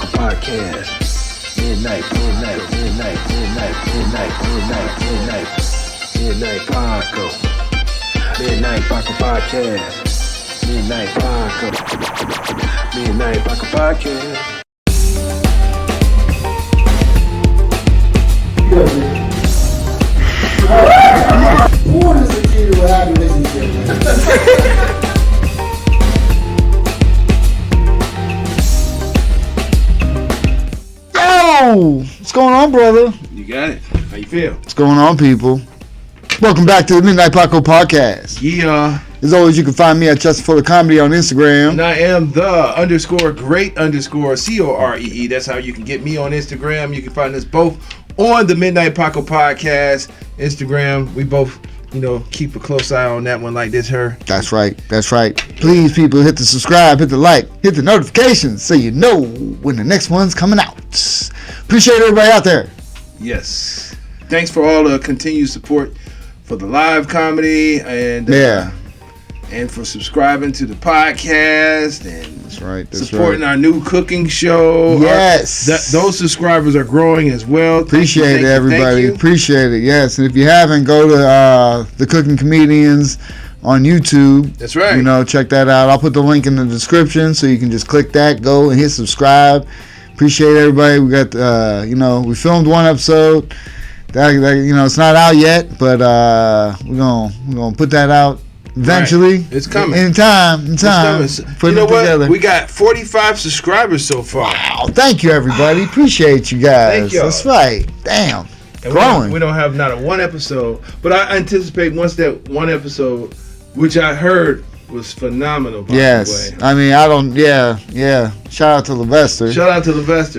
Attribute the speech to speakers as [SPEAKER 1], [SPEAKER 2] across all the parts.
[SPEAKER 1] Paco Podcast. Midnight Paco. Midnight Paco Podcast. Midnight Paco Podcast.
[SPEAKER 2] Born as a kid who had a relationship. Yo! What's going on, brother?
[SPEAKER 3] You got it. How you feel?
[SPEAKER 2] What's going on, people? Welcome back to the Midnight Paco Podcast.
[SPEAKER 3] Yeah.
[SPEAKER 2] As always, you can find me at Just for the Comedy on Instagram.
[SPEAKER 3] And I am the _great_COREE. That's how you can get me on Instagram. You can find us both on the Midnight Paco Podcast Instagram. We both, keep a close eye on that one like this, her.
[SPEAKER 2] That's right. Please, people, hit the subscribe, hit the like, hit the notifications so you know when the next one's coming out. Appreciate everybody out there.
[SPEAKER 3] Yes. Thanks for all the continued support for the live comedy and and for subscribing to the podcast and
[SPEAKER 2] that's
[SPEAKER 3] supporting our new cooking show.
[SPEAKER 2] Yes.
[SPEAKER 3] Those subscribers are growing as well.
[SPEAKER 2] Appreciate it, everybody. Appreciate it. Yes. And if you haven't, go to the Cooking Comedians on YouTube.
[SPEAKER 3] That's right.
[SPEAKER 2] Check that out. I'll put the link in the description so you can just click that, go and hit subscribe. Appreciate everybody. We got, we filmed one episode. That it's not out yet, but we're gonna put that out eventually.
[SPEAKER 3] Right. It's coming.
[SPEAKER 2] In time.
[SPEAKER 3] It's coming.
[SPEAKER 2] Put it together.
[SPEAKER 3] We got 45 subscribers so far.
[SPEAKER 2] Wow. Thank you, everybody. Appreciate you guys.
[SPEAKER 3] Thank you.
[SPEAKER 2] That's right. Damn.
[SPEAKER 3] And
[SPEAKER 2] growing.
[SPEAKER 3] We don't have not a one episode, but I anticipate once that one episode, which I heard was phenomenal, by the way.
[SPEAKER 2] I mean, yeah. Shout out to Levester.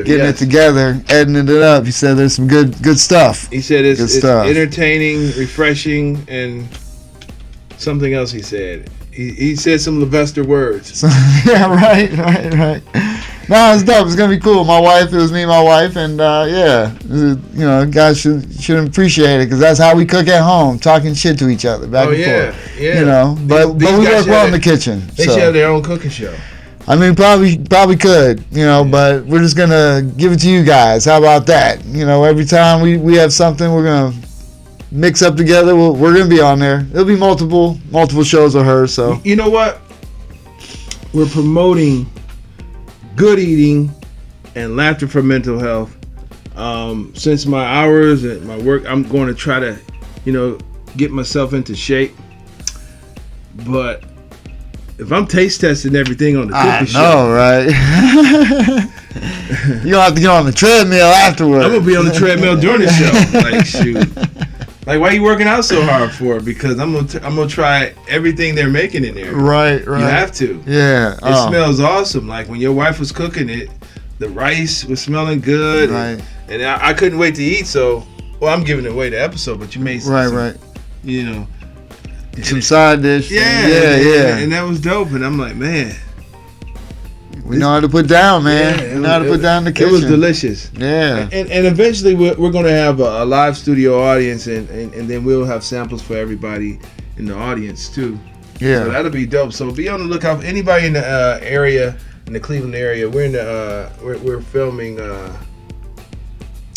[SPEAKER 2] Getting it together, editing it up. He said there's some good stuff.
[SPEAKER 3] He said it's entertaining, refreshing, and something else he said. He said some Levester words.
[SPEAKER 2] Yeah, right. No, it's dope. It's gonna be cool. It was me and my wife, and guys should appreciate it because that's how we cook at home, talking shit to each other back and forth.
[SPEAKER 3] Yeah.
[SPEAKER 2] But we work well in the kitchen.
[SPEAKER 3] They should have their own cooking show.
[SPEAKER 2] I mean, probably could, but we're just gonna give it to you guys. How about that? Every time we have something, we're gonna mix up together. We're gonna be on there. It'll be multiple shows of her. So
[SPEAKER 3] you know what? We're promoting good eating and laughter for mental health. Since my hours at my work, I'm going to try to, get myself into shape. But if I'm taste testing everything on the cooking show,
[SPEAKER 2] I know, right? You don't have to get on the treadmill afterwards.
[SPEAKER 3] I'm gonna be on the treadmill during the show. Like, shoot. Like, why are you working out so hard for? Because I'm gonna try everything they're making in there.
[SPEAKER 2] Right.
[SPEAKER 3] You have to.
[SPEAKER 2] Yeah.
[SPEAKER 3] It smells awesome. Like when your wife was cooking it, the rice was smelling good.
[SPEAKER 2] Right.
[SPEAKER 3] And I couldn't wait to eat. So, I'm giving away the episode, but you made some,
[SPEAKER 2] right.
[SPEAKER 3] Some
[SPEAKER 2] side dish.
[SPEAKER 3] Yeah. And that was dope. And I'm like, man.
[SPEAKER 2] We know how to put down, man.
[SPEAKER 3] Yeah,
[SPEAKER 2] we know how to put down in the kitchen.
[SPEAKER 3] It was delicious.
[SPEAKER 2] Yeah.
[SPEAKER 3] And eventually we're going to have a live studio audience and then we'll have samples for everybody in the audience too.
[SPEAKER 2] Yeah.
[SPEAKER 3] So that'll be dope. So be on the lookout for anybody in the area, in the Cleveland area. We're in the we're filming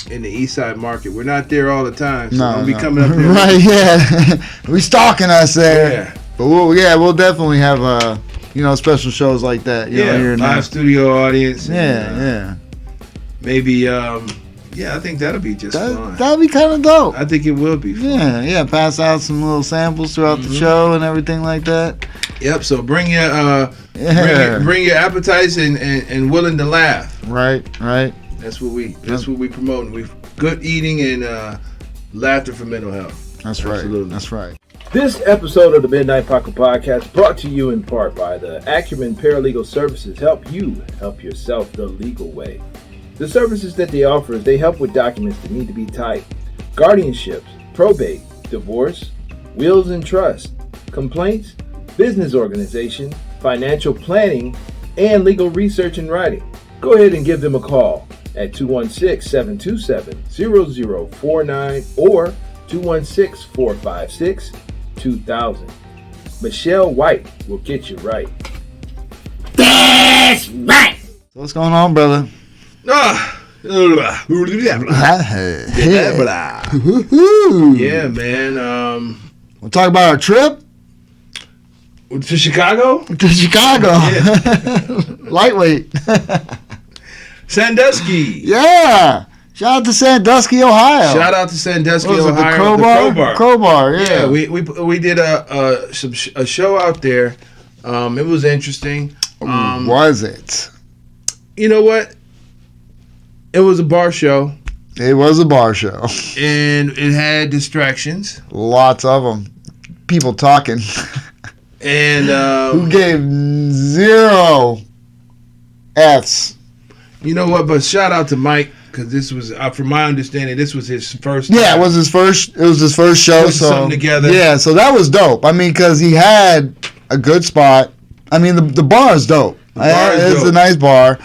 [SPEAKER 3] in the East Side Market. We're not there all the time, so we'll be coming up there.
[SPEAKER 2] Right, yeah. We stalking us there.
[SPEAKER 3] Yeah.
[SPEAKER 2] But we'll definitely have special shows like that. Here and
[SPEAKER 3] live studio audience.
[SPEAKER 2] Yeah.
[SPEAKER 3] Maybe, I think that'll be just fun.
[SPEAKER 2] That'll be kind of dope.
[SPEAKER 3] I think it will be fun.
[SPEAKER 2] Yeah. Pass out some little samples throughout the show and everything like that.
[SPEAKER 3] Yep. So bring your bring your appetites and willing to laugh.
[SPEAKER 2] Right.
[SPEAKER 3] That's what we promoting. We good eating and laughter for mental health.
[SPEAKER 2] That's
[SPEAKER 3] Absolutely.
[SPEAKER 2] right. That's right.
[SPEAKER 4] This episode of the Midnight Paco Podcast brought to you in part by the Acumen Paralegal Services. Help you help yourself the legal way. The services that they offer is they help with documents that need to be typed, guardianships, probate, divorce, wills and trust, complaints, business organization, financial planning, and legal research and writing. Go ahead and give them a call at 216-727-0049 or 216-456-2000. Michelle White will get you right.
[SPEAKER 2] That's right. So what's going on, brother?
[SPEAKER 3] Yeah, man.
[SPEAKER 2] We'll talk about our trip
[SPEAKER 3] To Chicago?
[SPEAKER 2] to Chicago. Lightweight.
[SPEAKER 3] Sandusky.
[SPEAKER 2] Yeah. Shout out to Sandusky, Ohio.
[SPEAKER 3] Shout out to Sandusky,
[SPEAKER 2] What was it,
[SPEAKER 3] Ohio.
[SPEAKER 2] the Crowbar? Crowbar, yeah.
[SPEAKER 3] Yeah, we did a show out there. It was interesting.
[SPEAKER 2] Was it?
[SPEAKER 3] You know what? It was a bar show,
[SPEAKER 2] It was a bar show.
[SPEAKER 3] and it had distractions.
[SPEAKER 2] Lots of them. People talking.
[SPEAKER 3] And
[SPEAKER 2] Who gave 0 Fs?
[SPEAKER 3] you know what? But shout out to Mike, because this was, from my understanding, this was his first.
[SPEAKER 2] Yeah,
[SPEAKER 3] time
[SPEAKER 2] it was his first show.
[SPEAKER 3] putting something together.
[SPEAKER 2] Yeah, so that was dope. I mean, because he had a good spot. I mean, the bar is dope. It's a nice bar.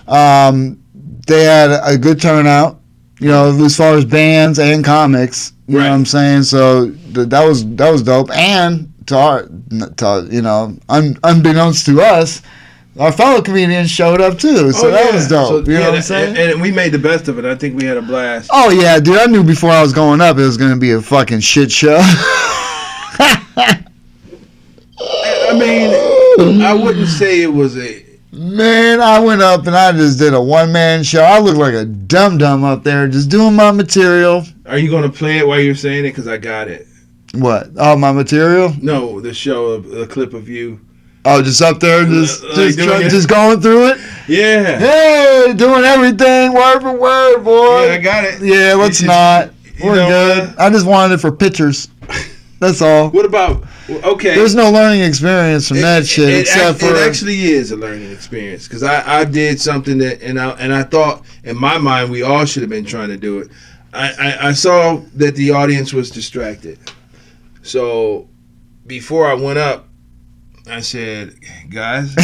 [SPEAKER 2] They had a good turnout, you know, as far as bands and comics. You know what I'm saying? So that was dope. And to you know, unbeknownst to us, our fellow comedians showed up too. So that was dope.
[SPEAKER 3] So,
[SPEAKER 2] you know what I'm saying?
[SPEAKER 3] And we made the best of it. I think we had a blast.
[SPEAKER 2] Oh yeah, dude! I knew before I was going up it was going to be a fucking shit show.
[SPEAKER 3] I mean, I wouldn't say it was a.
[SPEAKER 2] Man, I went up and I just did a one-man show. I looked like a dum-dum up there just doing my material.
[SPEAKER 3] Are you going to play it while you're saying it? Because I got it.
[SPEAKER 2] What? Oh, my material?
[SPEAKER 3] No, the show, a clip of you.
[SPEAKER 2] Oh, just up there, just going through it?
[SPEAKER 3] Yeah.
[SPEAKER 2] Hey, doing everything, word for word, boy.
[SPEAKER 3] Yeah, I got it.
[SPEAKER 2] Yeah, let's not. We're good. I just wanted it for pictures. That's all.
[SPEAKER 3] What about, okay.
[SPEAKER 2] There's no learning experience from that shit
[SPEAKER 3] It
[SPEAKER 2] for...
[SPEAKER 3] actually is a learning experience, because I did something that, and I thought, in my mind, we all should have been trying to do it. I saw that the audience was distracted. So, before I went up, I said, guys...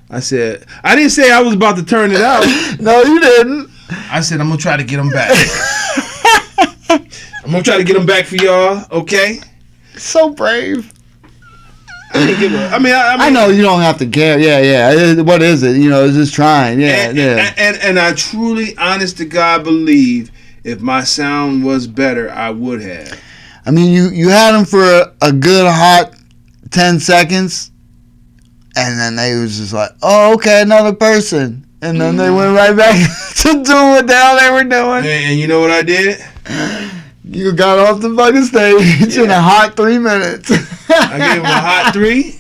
[SPEAKER 3] I didn't say I was about to turn it out.
[SPEAKER 2] No, you didn't.
[SPEAKER 3] I said, I'm going to try to get them back. I'm going to try to get them back for y'all, okay?
[SPEAKER 2] So brave.
[SPEAKER 3] I mean,
[SPEAKER 2] I know you don't have to care. Yeah. What is it? You know, it's just trying. Yeah.
[SPEAKER 3] And I truly, honest to God, believe if my sound was better, I would have.
[SPEAKER 2] I mean, you had them for a good hot 10 seconds, and then they was just like, oh, okay, another person. And then they went right back to doing what the hell they were doing.
[SPEAKER 3] And you know what I did?
[SPEAKER 2] You got off the fucking stage in a hot 3 minutes.
[SPEAKER 3] I gave him a hot 3.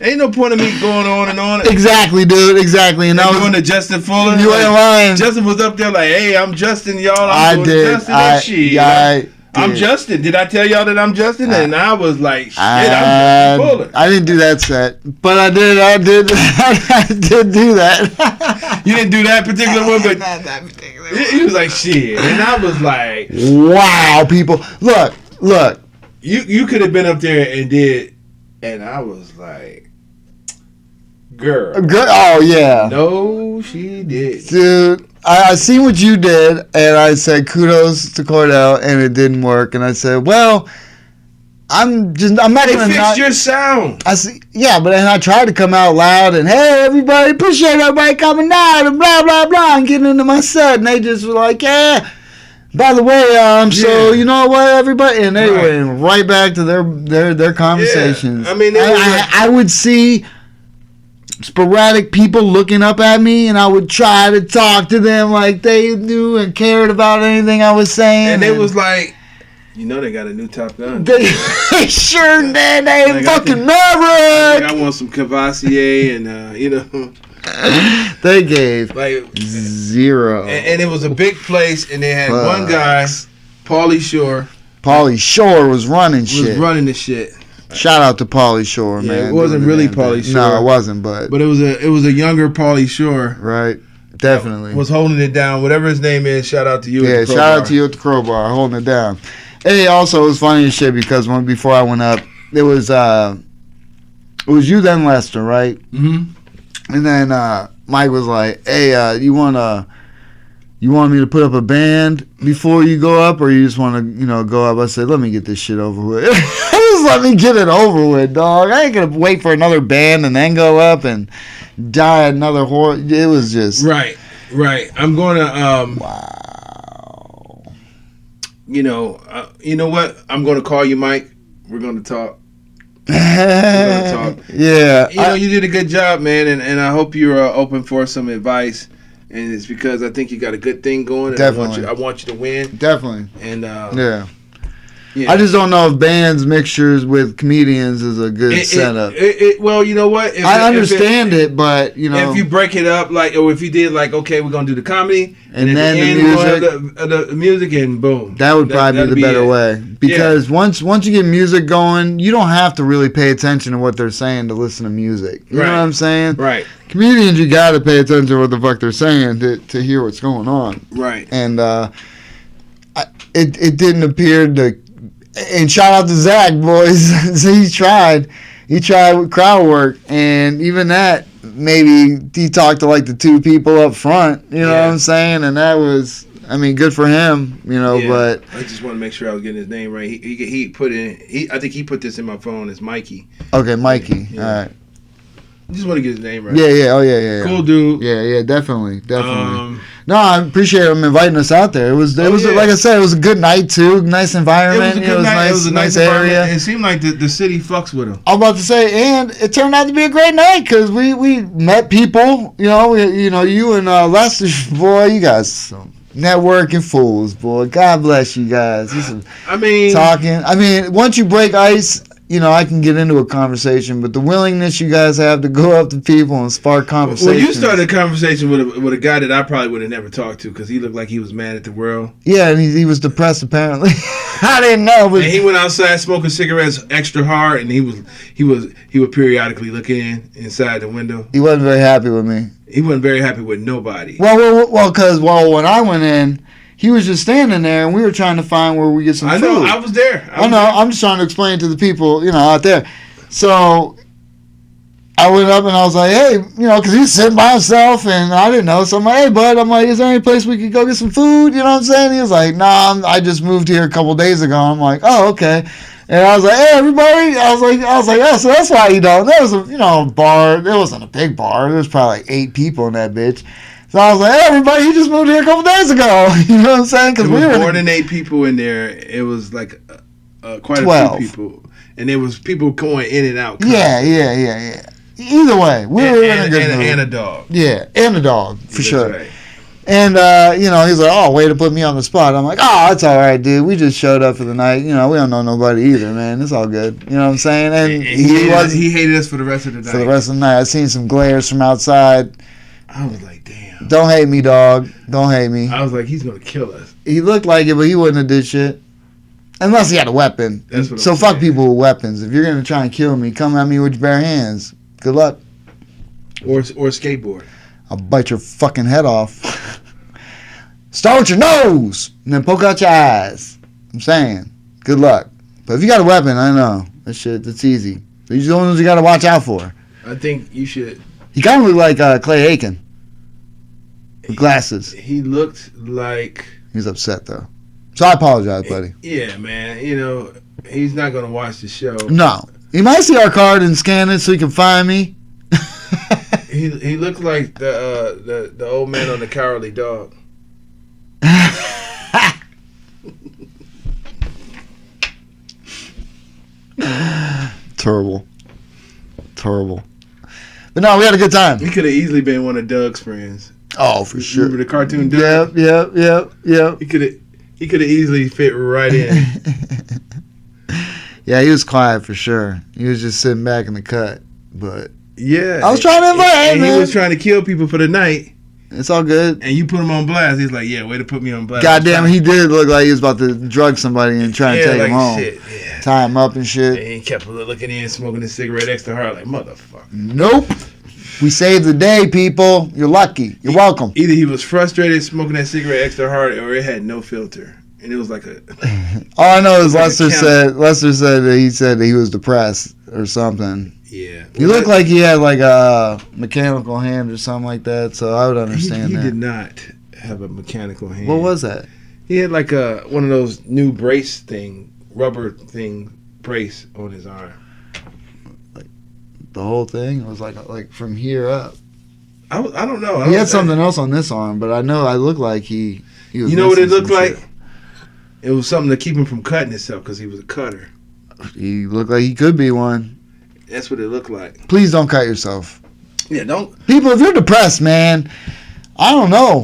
[SPEAKER 3] Ain't no point of me going on and on.
[SPEAKER 2] Exactly, dude. Exactly. And I was
[SPEAKER 3] doing the Justin Fuller.
[SPEAKER 2] You ain't lying.
[SPEAKER 3] Justin was up there like, hey, I'm Justin, y'all.
[SPEAKER 2] I'm
[SPEAKER 3] Justin. I'm Justin. Did I tell y'all that I'm Justin? And I was like, shit, I'm Justin Fuller.
[SPEAKER 2] I didn't do that set, but I did I did do that.
[SPEAKER 3] You didn't do that particular one, but
[SPEAKER 2] not that particular
[SPEAKER 3] one. He was like, shit. And I was like,
[SPEAKER 2] wow, people. Look.
[SPEAKER 3] You could have been up there and did, and I was like, girl.
[SPEAKER 2] Oh, yeah.
[SPEAKER 3] No, she did.
[SPEAKER 2] Dude. I seen what you did, and I said kudos to Cordell, and it didn't work. And I said, well, I'm not gonna
[SPEAKER 3] fix your sound.
[SPEAKER 2] I see, yeah, but then I tried to come out loud and hey, everybody, appreciate everybody coming out and blah blah blah, and getting into my set, and they just were like, yeah. By the way, so you know what, everybody, and they went right back to their conversations.
[SPEAKER 3] Yeah. I mean,
[SPEAKER 2] I would see sporadic people looking up at me, and I would try to talk to them like they knew and cared about anything I was saying.
[SPEAKER 3] And they was like, you know, they got a new Top Gun.
[SPEAKER 2] They sure did. They fucking Maverick.
[SPEAKER 3] I want some Cavassier and you know.
[SPEAKER 2] They gave
[SPEAKER 3] like
[SPEAKER 2] 0.
[SPEAKER 3] And it was a big place, and they had one guy, Pauly Shore.
[SPEAKER 2] Pauly Shore was running shit.
[SPEAKER 3] Was running the shit.
[SPEAKER 2] Shout out to Pauly Shore, man.
[SPEAKER 3] It wasn't really Pauly Shore.
[SPEAKER 2] No, it wasn't, but
[SPEAKER 3] it was a younger Pauly Shore.
[SPEAKER 2] Right. Definitely.
[SPEAKER 3] Was holding it down. Whatever his name is, shout out to you.
[SPEAKER 2] Yeah, shout out to you at the Crowbar, holding it down. Hey, also, it was funny as shit because before I went up, it was you then Lester, right?
[SPEAKER 3] Mm-hmm.
[SPEAKER 2] And then Mike was like, hey, you want me to put up a band before you go up, or you just want to, go up? I said, let me get this shit over with. Just let me get it over with, dog. I ain't gonna wait for another band and then go up and die another horse. It was just
[SPEAKER 3] right. I'm going to
[SPEAKER 2] wow.
[SPEAKER 3] You know what? I'm going to call you, Mike. We're going to talk.
[SPEAKER 2] Yeah.
[SPEAKER 3] You did a good job, man, and I hope you're open for some advice. And it's because I think you got a good thing going. And
[SPEAKER 2] Definitely.
[SPEAKER 3] I want you to win.
[SPEAKER 2] Definitely.
[SPEAKER 3] And
[SPEAKER 2] yeah.
[SPEAKER 3] Yeah.
[SPEAKER 2] I just don't know if bands mixtures with comedians is a good setup.
[SPEAKER 3] Well, you know what?
[SPEAKER 2] I understand it, but
[SPEAKER 3] if you break it up, or if you did okay, we're gonna do the comedy,
[SPEAKER 2] and
[SPEAKER 3] at
[SPEAKER 2] then
[SPEAKER 3] the end, the music, and boom.
[SPEAKER 2] That would probably be the better way, because once you get music going, you don't have to really pay attention to what they're saying to listen to music. You know what I'm saying?
[SPEAKER 3] Right.
[SPEAKER 2] Comedians, you got to pay attention to what the fuck they're saying to hear what's going on.
[SPEAKER 3] Right.
[SPEAKER 2] And it didn't appear to. And shout out to Zach, boys. He tried with crowd work, and even that, maybe he talked to the two people up front. You know what I'm saying? And that was, good for him. But
[SPEAKER 3] I just want to make sure I was getting his name right. He put in. I think he put this in my phone as Mikey.
[SPEAKER 2] Okay, Mikey. Yeah. All right.
[SPEAKER 3] I just want to get his name right.
[SPEAKER 2] Yeah. Oh, yeah.
[SPEAKER 3] Cool dude.
[SPEAKER 2] Yeah. Definitely. No, I appreciate him inviting us out there. It was like I said, it was a good night too. Nice environment.
[SPEAKER 3] It was a good night.
[SPEAKER 2] Nice,
[SPEAKER 3] it was a nice
[SPEAKER 2] area.
[SPEAKER 3] It seemed like the city fucks with him.
[SPEAKER 2] I was about to say, and it turned out to be a great night because we met people. You and Lester, boy, you guys some networking fools, boy. God bless you guys. Talking. Once you break ice, I can get into a conversation, but the willingness you guys have to go up to people and spark conversation.
[SPEAKER 3] Well, you started a conversation with a guy that I probably would have never talked to because he looked like he was mad at the world.
[SPEAKER 2] Yeah, and he was depressed apparently. I didn't know. But
[SPEAKER 3] and he went outside smoking cigarettes extra hard, and he would periodically look inside the window.
[SPEAKER 2] He wasn't very happy with me.
[SPEAKER 3] He wasn't very happy with nobody.
[SPEAKER 2] Because when I went in, he was just standing there, and we were trying to find where we get some food.
[SPEAKER 3] I know, I was there.
[SPEAKER 2] I'm just trying to explain to the people, out there. So I went up and I was like, hey, because he was sitting by himself, and I didn't know. So I'm like, hey, bud, is there any place we could go get some food? You know what I'm saying? He was like, nah, I just moved here a couple days ago. I'm like, oh, okay. And I was like, hey, everybody. I was like, yeah, so that's why you don't. There was a bar. It wasn't a big bar. There was probably 8 people in that bitch. So I was like, hey, everybody, he just moved here a couple days ago. You know what I'm saying?
[SPEAKER 3] Because we were more than 8 people in there. It was like quite 12. A few people. And there was people going in and out.
[SPEAKER 2] Yeah. Either way, we were in a good mood.
[SPEAKER 3] And a dog.
[SPEAKER 2] Yeah, and a dog, for sure.
[SPEAKER 3] Right.
[SPEAKER 2] And, he's like, oh, way to put me on the spot. I'm like, oh, that's all right, dude. We just showed up for the night. We don't know nobody either, man. It's all good. You know what I'm saying? And
[SPEAKER 3] he hated us for the rest of the night.
[SPEAKER 2] For the rest of the night. I seen some glares from outside.
[SPEAKER 3] I was like, damn.
[SPEAKER 2] Don't hate me, dog. Don't hate me.
[SPEAKER 3] I was like, he's going to kill us.
[SPEAKER 2] He looked like it, but he wouldn't have did shit. Unless he had a weapon.
[SPEAKER 3] That's what
[SPEAKER 2] so fuck saying. People with weapons. If you're going to try and kill me, come at me with your bare hands. Good luck.
[SPEAKER 3] Or skateboard.
[SPEAKER 2] I'll bite your fucking head off. Start with your nose, and then poke out your eyes. I'm saying, good luck. But if you got a weapon, I know. That's easy. These are the ones you got to watch out for.
[SPEAKER 3] I think you should...
[SPEAKER 2] He kind of looked like Clay Aiken. With glasses.
[SPEAKER 3] He looked like...
[SPEAKER 2] He was upset, though. So I apologize, buddy.
[SPEAKER 3] Yeah, man. He's not going to watch the show.
[SPEAKER 2] No. He might see our card and scan it so he can find me.
[SPEAKER 3] He looked like the old man on the Cowardly Dog.
[SPEAKER 2] Terrible. But no, we had a good time.
[SPEAKER 3] He could have easily been one of Doug's friends.
[SPEAKER 2] Oh, for sure.
[SPEAKER 3] Remember the cartoon Doug?
[SPEAKER 2] Yep.
[SPEAKER 3] He could have easily fit right in.
[SPEAKER 2] Yeah, he was quiet for sure. He was just sitting back in the cut. But
[SPEAKER 3] yeah,
[SPEAKER 2] I was trying to invite him, man.
[SPEAKER 3] He was trying to kill people for the night.
[SPEAKER 2] It's all good.
[SPEAKER 3] And you put him on blast. He's like, yeah, way to put me on blast.
[SPEAKER 2] Goddamn, he did look like he was about to drug somebody and try to take him home.
[SPEAKER 3] Shit, yeah.
[SPEAKER 2] Tie him up and shit.
[SPEAKER 3] And he kept looking in, smoking his cigarette extra hard, like, motherfucker.
[SPEAKER 2] Nope. We saved the day, people. You're lucky. You're welcome.
[SPEAKER 3] Either he was frustrated smoking that cigarette extra hard, or it had no filter. And it was like a...
[SPEAKER 2] All I know is Lester said that he said that he was depressed or something.
[SPEAKER 3] Yeah.
[SPEAKER 2] He looked like he had like a mechanical hand or something like that, so I would understand that.
[SPEAKER 3] He did not have a mechanical hand.
[SPEAKER 2] What was that?
[SPEAKER 3] He had like one of those new brace thing, rubber thing brace on his arm.
[SPEAKER 2] The whole thing. It was like from here up.
[SPEAKER 3] I don't know.
[SPEAKER 2] He had something else on this arm, but I know I looked like he was.
[SPEAKER 3] You know what it
[SPEAKER 2] missing
[SPEAKER 3] looked
[SPEAKER 2] some
[SPEAKER 3] like?
[SPEAKER 2] shit.
[SPEAKER 3] It was something to keep him from cutting himself because he was a cutter.
[SPEAKER 2] He looked like he could be one.
[SPEAKER 3] That's what it looked like.
[SPEAKER 2] Please don't cut yourself.
[SPEAKER 3] Yeah, don't.
[SPEAKER 2] People, if you're depressed, man, I don't know.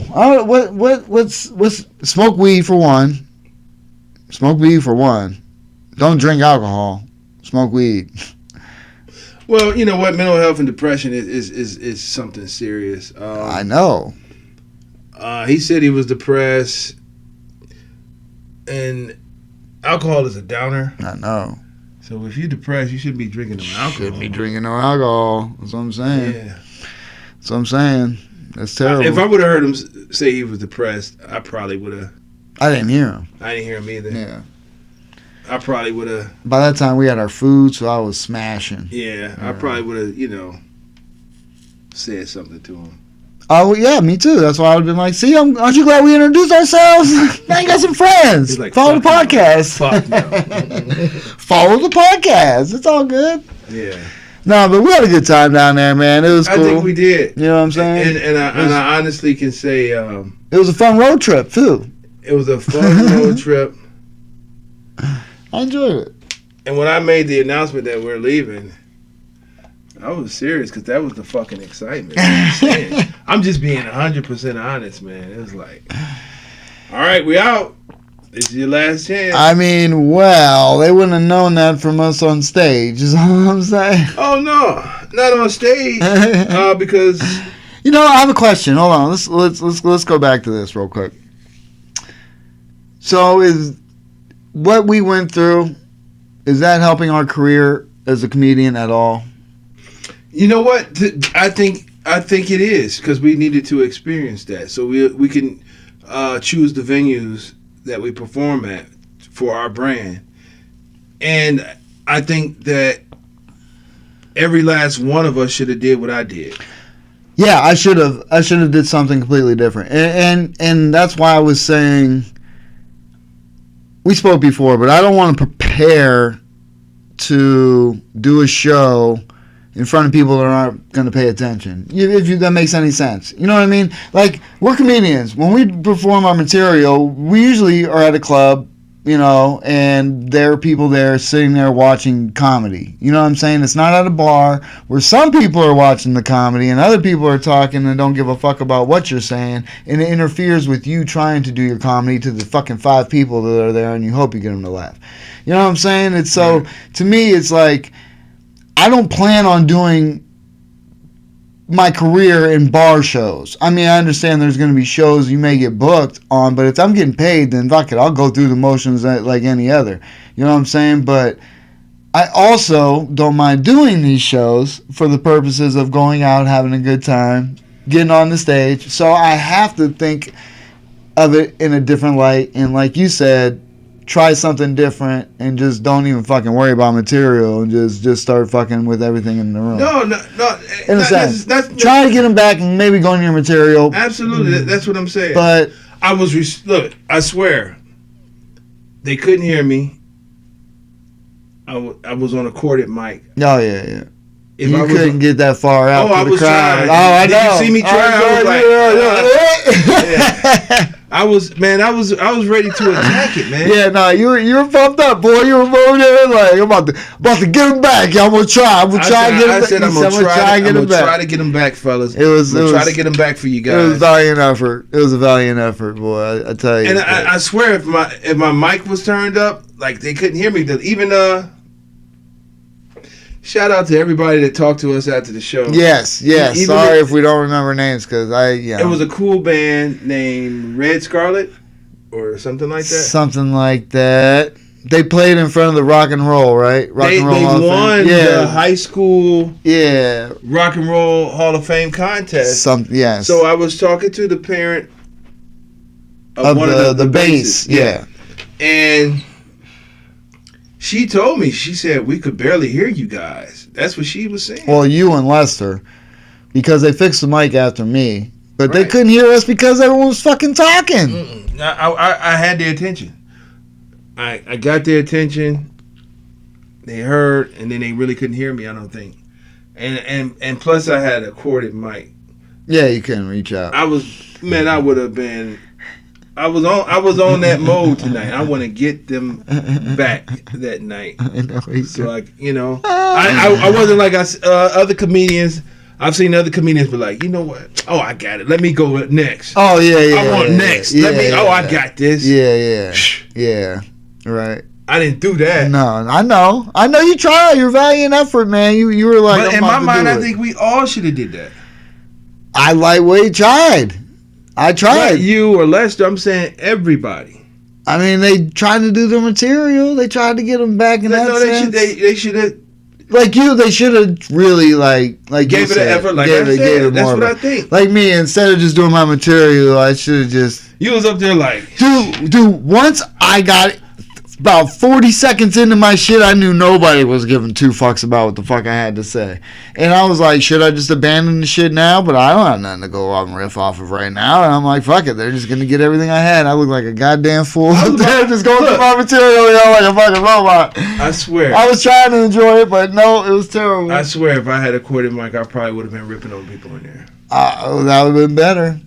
[SPEAKER 2] What's smoke weed for one. Smoke weed for one. Don't drink alcohol. Smoke weed.
[SPEAKER 3] Well, you know what? Mental health and depression is something serious.
[SPEAKER 2] I know.
[SPEAKER 3] He said he was depressed, and alcohol is a downer.
[SPEAKER 2] I know.
[SPEAKER 3] So if you're depressed, you shouldn't be drinking no alcohol.
[SPEAKER 2] Shouldn't be drinking no alcohol. That's what I'm saying.
[SPEAKER 3] Yeah.
[SPEAKER 2] That's what I'm saying. That's terrible.
[SPEAKER 3] If I would have heard him say he was depressed, I probably would have.
[SPEAKER 2] I didn't hear him.
[SPEAKER 3] I didn't hear him either.
[SPEAKER 2] Yeah.
[SPEAKER 3] I probably would have.
[SPEAKER 2] By that time, we had our food, so I was smashing.
[SPEAKER 3] Yeah, I probably would have, said something to him.
[SPEAKER 2] Oh, yeah, me too. That's why I would have been like, see, aren't you glad we introduced ourselves? Now you got some friends.
[SPEAKER 3] He's like,
[SPEAKER 2] Follow the
[SPEAKER 3] "Fuck no.
[SPEAKER 2] podcast.
[SPEAKER 3] Fuck no.
[SPEAKER 2] Follow the podcast. It's all good.
[SPEAKER 3] Yeah.
[SPEAKER 2] No, but we had a good time down there, man. It was cool.
[SPEAKER 3] I think we did.
[SPEAKER 2] You know what I'm saying?
[SPEAKER 3] And I honestly can say
[SPEAKER 2] it was a fun road trip, too.
[SPEAKER 3] it was a fun road trip.
[SPEAKER 2] I enjoyed it.
[SPEAKER 3] And when I made the announcement that we're leaving, I was serious because that was the fucking excitement. I'm just being 100% honest, man. It was like, all right, we out. This is your last chance.
[SPEAKER 2] I mean, well, they wouldn't have known that from us on stage, is all I'm saying.
[SPEAKER 3] Oh, no. Not on stage. Because...
[SPEAKER 2] You know, I have a question. Hold on. Let's go back to this real quick. So is what we went through, is that helping our career as a comedian at all?
[SPEAKER 3] You know what? I think it is because we needed to experience that, so we can choose the venues that we perform at for our brand, and I think that every last one of us should have did what I did.
[SPEAKER 2] Yeah, I should have did something completely different, and that's why I was saying we spoke before, but I don't want to prepare to do a show in front of people that aren't going to pay attention. If that makes any sense. You know what I mean? Like, we're comedians. When we perform our material, we usually are at a club, and there are people there sitting there watching comedy. You know what I'm saying? It's not at a bar where some people are watching the comedy and other people are talking and don't give a fuck about what you're saying, and it interferes with you trying to do your comedy to the fucking 5 people that are there, and you hope you get them to laugh. You know what I'm saying? It's so, to me, it's like, I don't plan on doing my career in bar shows. I mean, I understand there's going to be shows you may get booked on, but if I'm getting paid, then fuck it, I'll go through the motions like any other. You know what I'm saying? But I also don't mind doing these shows for the purposes of going out, having a good time, getting on the stage. So I have to think of it in a different light. And like you said, try something different and just don't even fucking worry about material and just start fucking with everything in the room.
[SPEAKER 3] No.
[SPEAKER 2] In a sense.
[SPEAKER 3] That's
[SPEAKER 2] try to get them back and maybe go in your material.
[SPEAKER 3] Absolutely. That's what I'm saying.
[SPEAKER 2] But
[SPEAKER 3] I was, look, I swear, they couldn't hear me. I was on a corded mic.
[SPEAKER 2] Oh, yeah.
[SPEAKER 3] If
[SPEAKER 2] You
[SPEAKER 3] I was
[SPEAKER 2] couldn't get that far out
[SPEAKER 3] I
[SPEAKER 2] to the
[SPEAKER 3] was
[SPEAKER 2] crowd.
[SPEAKER 3] trying.
[SPEAKER 2] Oh, I
[SPEAKER 3] Did
[SPEAKER 2] know.
[SPEAKER 3] you see me try? I was ready to attack it, man.
[SPEAKER 2] Yeah, no, you were pumped up, boy. You were over there like, I'm about to get him back. I'm gonna try. I'm gonna try to get him back.
[SPEAKER 3] I said I'm gonna try to get him back, fellas.
[SPEAKER 2] It was
[SPEAKER 3] try to get him back for you guys.
[SPEAKER 2] It was a valiant effort. It was a valiant effort, boy. I tell you.
[SPEAKER 3] And I swear, if my mic was turned up, like they couldn't hear me. Even shout out to everybody that talked to us after the show.
[SPEAKER 2] Yes. Sorry if we don't remember names, because
[SPEAKER 3] It was a cool band named Red Scarlet or something like that.
[SPEAKER 2] Something like that. They played in front of the Rock and Roll, right?
[SPEAKER 3] They won the high school Rock and Roll Hall of Fame contest.
[SPEAKER 2] Yes.
[SPEAKER 3] So I was talking to the parent
[SPEAKER 2] of one of the bass. Yeah.
[SPEAKER 3] And she told me, she said, we could barely hear you guys. That's what she was saying.
[SPEAKER 2] Well, you and Lester, because they fixed the mic after me. But they
[SPEAKER 3] Right.
[SPEAKER 2] couldn't hear us because everyone was fucking talking.
[SPEAKER 3] I had their attention. I got their attention. they heard, and then they really couldn't hear me. I don't think. And plus I had a corded mic.
[SPEAKER 2] Yeah, you couldn't reach out.
[SPEAKER 3] I would have been. I was on that mode tonight. I want to get them back that night.
[SPEAKER 2] I know.
[SPEAKER 3] So I wasn't like other comedians. I've seen other comedians be like, you know what? Oh, I got it. Let me go next.
[SPEAKER 2] Oh yeah.
[SPEAKER 3] I want next.
[SPEAKER 2] Yeah,
[SPEAKER 3] I got this.
[SPEAKER 2] Yeah. Right.
[SPEAKER 3] I didn't do that.
[SPEAKER 2] No, I know you tried. You're valiant effort, man. You were like,
[SPEAKER 3] but in my mind, I think we all should have did that.
[SPEAKER 2] I lightweight tried. I tried.
[SPEAKER 3] Not you or Lester. I'm saying everybody.
[SPEAKER 2] I mean, they tried to do their material. They tried to get them back in that sense.
[SPEAKER 3] They should have.
[SPEAKER 2] Like you, they should have really like
[SPEAKER 3] gave it an effort. Like I said, that's what I think.
[SPEAKER 2] Like me, instead of just doing my material, I should have just.
[SPEAKER 3] You was up there like,
[SPEAKER 2] dude. Once I got about 40 seconds into my shit, I knew nobody was giving two fucks about what the fuck I had to say. And I was like, should I just abandon the shit now? But I don't have nothing to go off and riff off of right now. And I'm like, fuck it. They're just going to get everything I had. I look like a goddamn fool up there just going through my material, like a fucking robot.
[SPEAKER 3] I swear.
[SPEAKER 2] I was trying to enjoy it, but no, it was terrible.
[SPEAKER 3] I swear, if I had a corded mic, I probably would have been ripping on people in there.
[SPEAKER 2] That would have been better.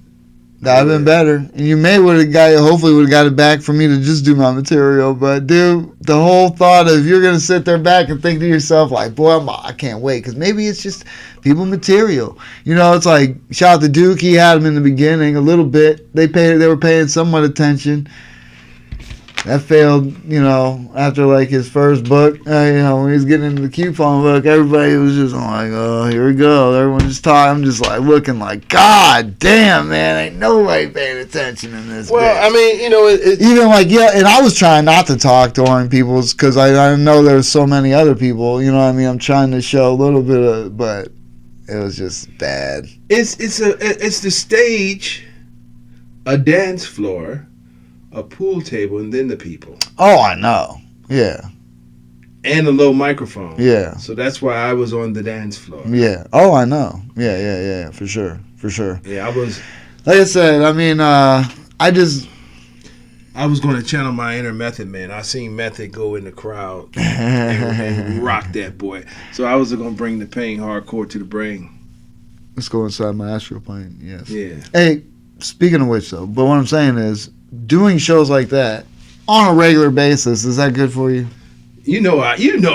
[SPEAKER 2] That would have been better. And you hopefully would have got it back for me to just do my material. But, dude, the whole thought of you're going to sit there back and think to yourself, like, boy, I can't wait. Because maybe it's just people material. You know, it's like, shout out to Duke. He had him in the beginning a little bit. They were paying somewhat attention. That failed, after like his first book. When he was getting into the coupon book, everybody was just like, oh, here we go. Everyone just talking. I'm just like looking like, God damn, man, ain't nobody paying attention in this.
[SPEAKER 3] Well,
[SPEAKER 2] bitch.
[SPEAKER 3] I mean,
[SPEAKER 2] even like, and I was trying not to talk during people's because I know there's so many other people. You know what I mean? I'm trying to show a little bit of, but it was just bad.
[SPEAKER 3] It's the stage, a dance floor, a pool table, and then the people.
[SPEAKER 2] Oh, I know. Yeah.
[SPEAKER 3] And a low microphone.
[SPEAKER 2] Yeah.
[SPEAKER 3] So that's why I was on the dance floor.
[SPEAKER 2] Yeah. Oh, I know. Yeah. For sure.
[SPEAKER 3] Yeah, I was.
[SPEAKER 2] Like I said, I mean, I
[SPEAKER 3] was going to channel my inner Method Man. I seen Method go in the crowd and rock that boy. So I was going to bring the pain hardcore to the brain.
[SPEAKER 2] Let's go inside my astral plane. Yes.
[SPEAKER 3] Yeah.
[SPEAKER 2] Hey, speaking of which, though, but what I'm saying is, doing shows like that on a regular basis, is that good for you?
[SPEAKER 3] You already know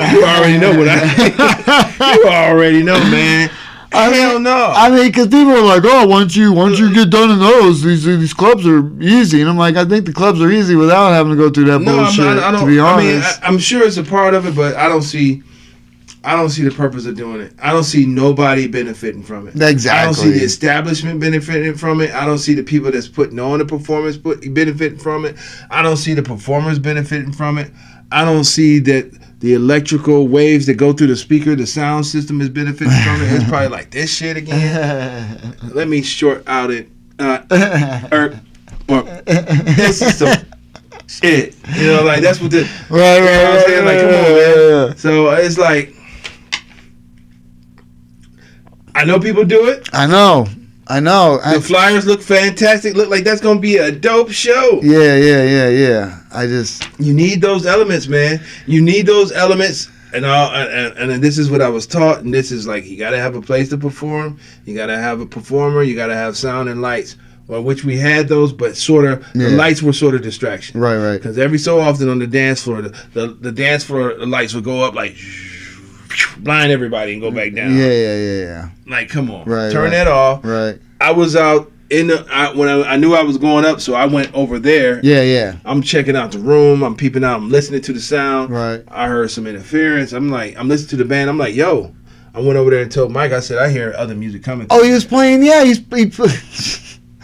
[SPEAKER 3] what I think. You already know, man. Hell no.
[SPEAKER 2] I mean, because people are like, oh, once you get done in those, these clubs are easy. And I'm like, I think the clubs are easy without having to go through that bullshit,
[SPEAKER 3] I don't,
[SPEAKER 2] to be honest.
[SPEAKER 3] I mean, I'm sure it's a part of it, but I don't see the purpose of doing it. I don't see nobody benefiting from it.
[SPEAKER 2] Exactly.
[SPEAKER 3] I don't see the establishment benefiting from it. I don't see the people that's putting on the performance benefiting from it. I don't see the performers benefiting from it. I don't see that the electrical waves that go through the speaker, the sound system is benefiting from it. It's probably like this shit again. Let me short out it. This is some shit. Like that's what the
[SPEAKER 2] right,
[SPEAKER 3] you know what I'm saying? Like, come on, man.
[SPEAKER 2] Yeah.
[SPEAKER 3] So it's like, I know people do it.
[SPEAKER 2] I know.
[SPEAKER 3] The flyers look fantastic. Look like that's gonna be a dope show.
[SPEAKER 2] Yeah.
[SPEAKER 3] You need those elements, man. You need those elements, and this is what I was taught. And this is like, you gotta have a place to perform. You gotta have a performer. You gotta have sound and lights. Well, which we had those, but the lights were sort of distraction.
[SPEAKER 2] Right.
[SPEAKER 3] Because every so often on the dance floor, the dance floor the lights would go up like blind everybody and go back down.
[SPEAKER 2] Yeah.
[SPEAKER 3] Like, come on,
[SPEAKER 2] right,
[SPEAKER 3] turn that off.
[SPEAKER 2] Right.
[SPEAKER 3] I was out when I knew I was going up, so I went over there.
[SPEAKER 2] Yeah.
[SPEAKER 3] I'm checking out the room. I'm peeping out. I'm listening to the sound.
[SPEAKER 2] Right.
[SPEAKER 3] I heard some interference. I'm listening to the band. I'm like, yo. I went over there and told Mike. I said, I hear other music coming.
[SPEAKER 2] Oh, he was playing. Yeah, he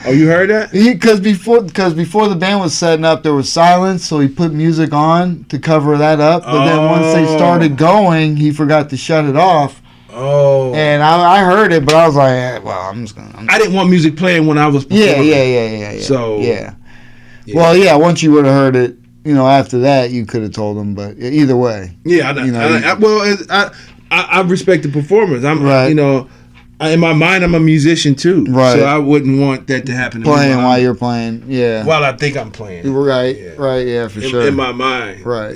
[SPEAKER 3] Oh, you heard that?
[SPEAKER 2] Because before the band was setting up, there was silence, so he put music on to cover that up. But then once they started going, he forgot to shut it off.
[SPEAKER 3] Oh.
[SPEAKER 2] And I heard it, but I was like, well, I'm just gonna.
[SPEAKER 3] I didn't want music playing when I was performing.
[SPEAKER 2] Yeah.
[SPEAKER 3] So
[SPEAKER 2] yeah. Well, yeah. Once you would have heard it, after that, you could have told him. But either way.
[SPEAKER 3] Yeah, I respect the performers. I'm
[SPEAKER 2] right.
[SPEAKER 3] In my mind, I'm a musician too,
[SPEAKER 2] right?
[SPEAKER 3] So I wouldn't want that to happen to me.
[SPEAKER 2] Playing while you're playing, yeah.
[SPEAKER 3] While I think I'm playing,
[SPEAKER 2] right, yeah, for sure.
[SPEAKER 3] In my mind,
[SPEAKER 2] right.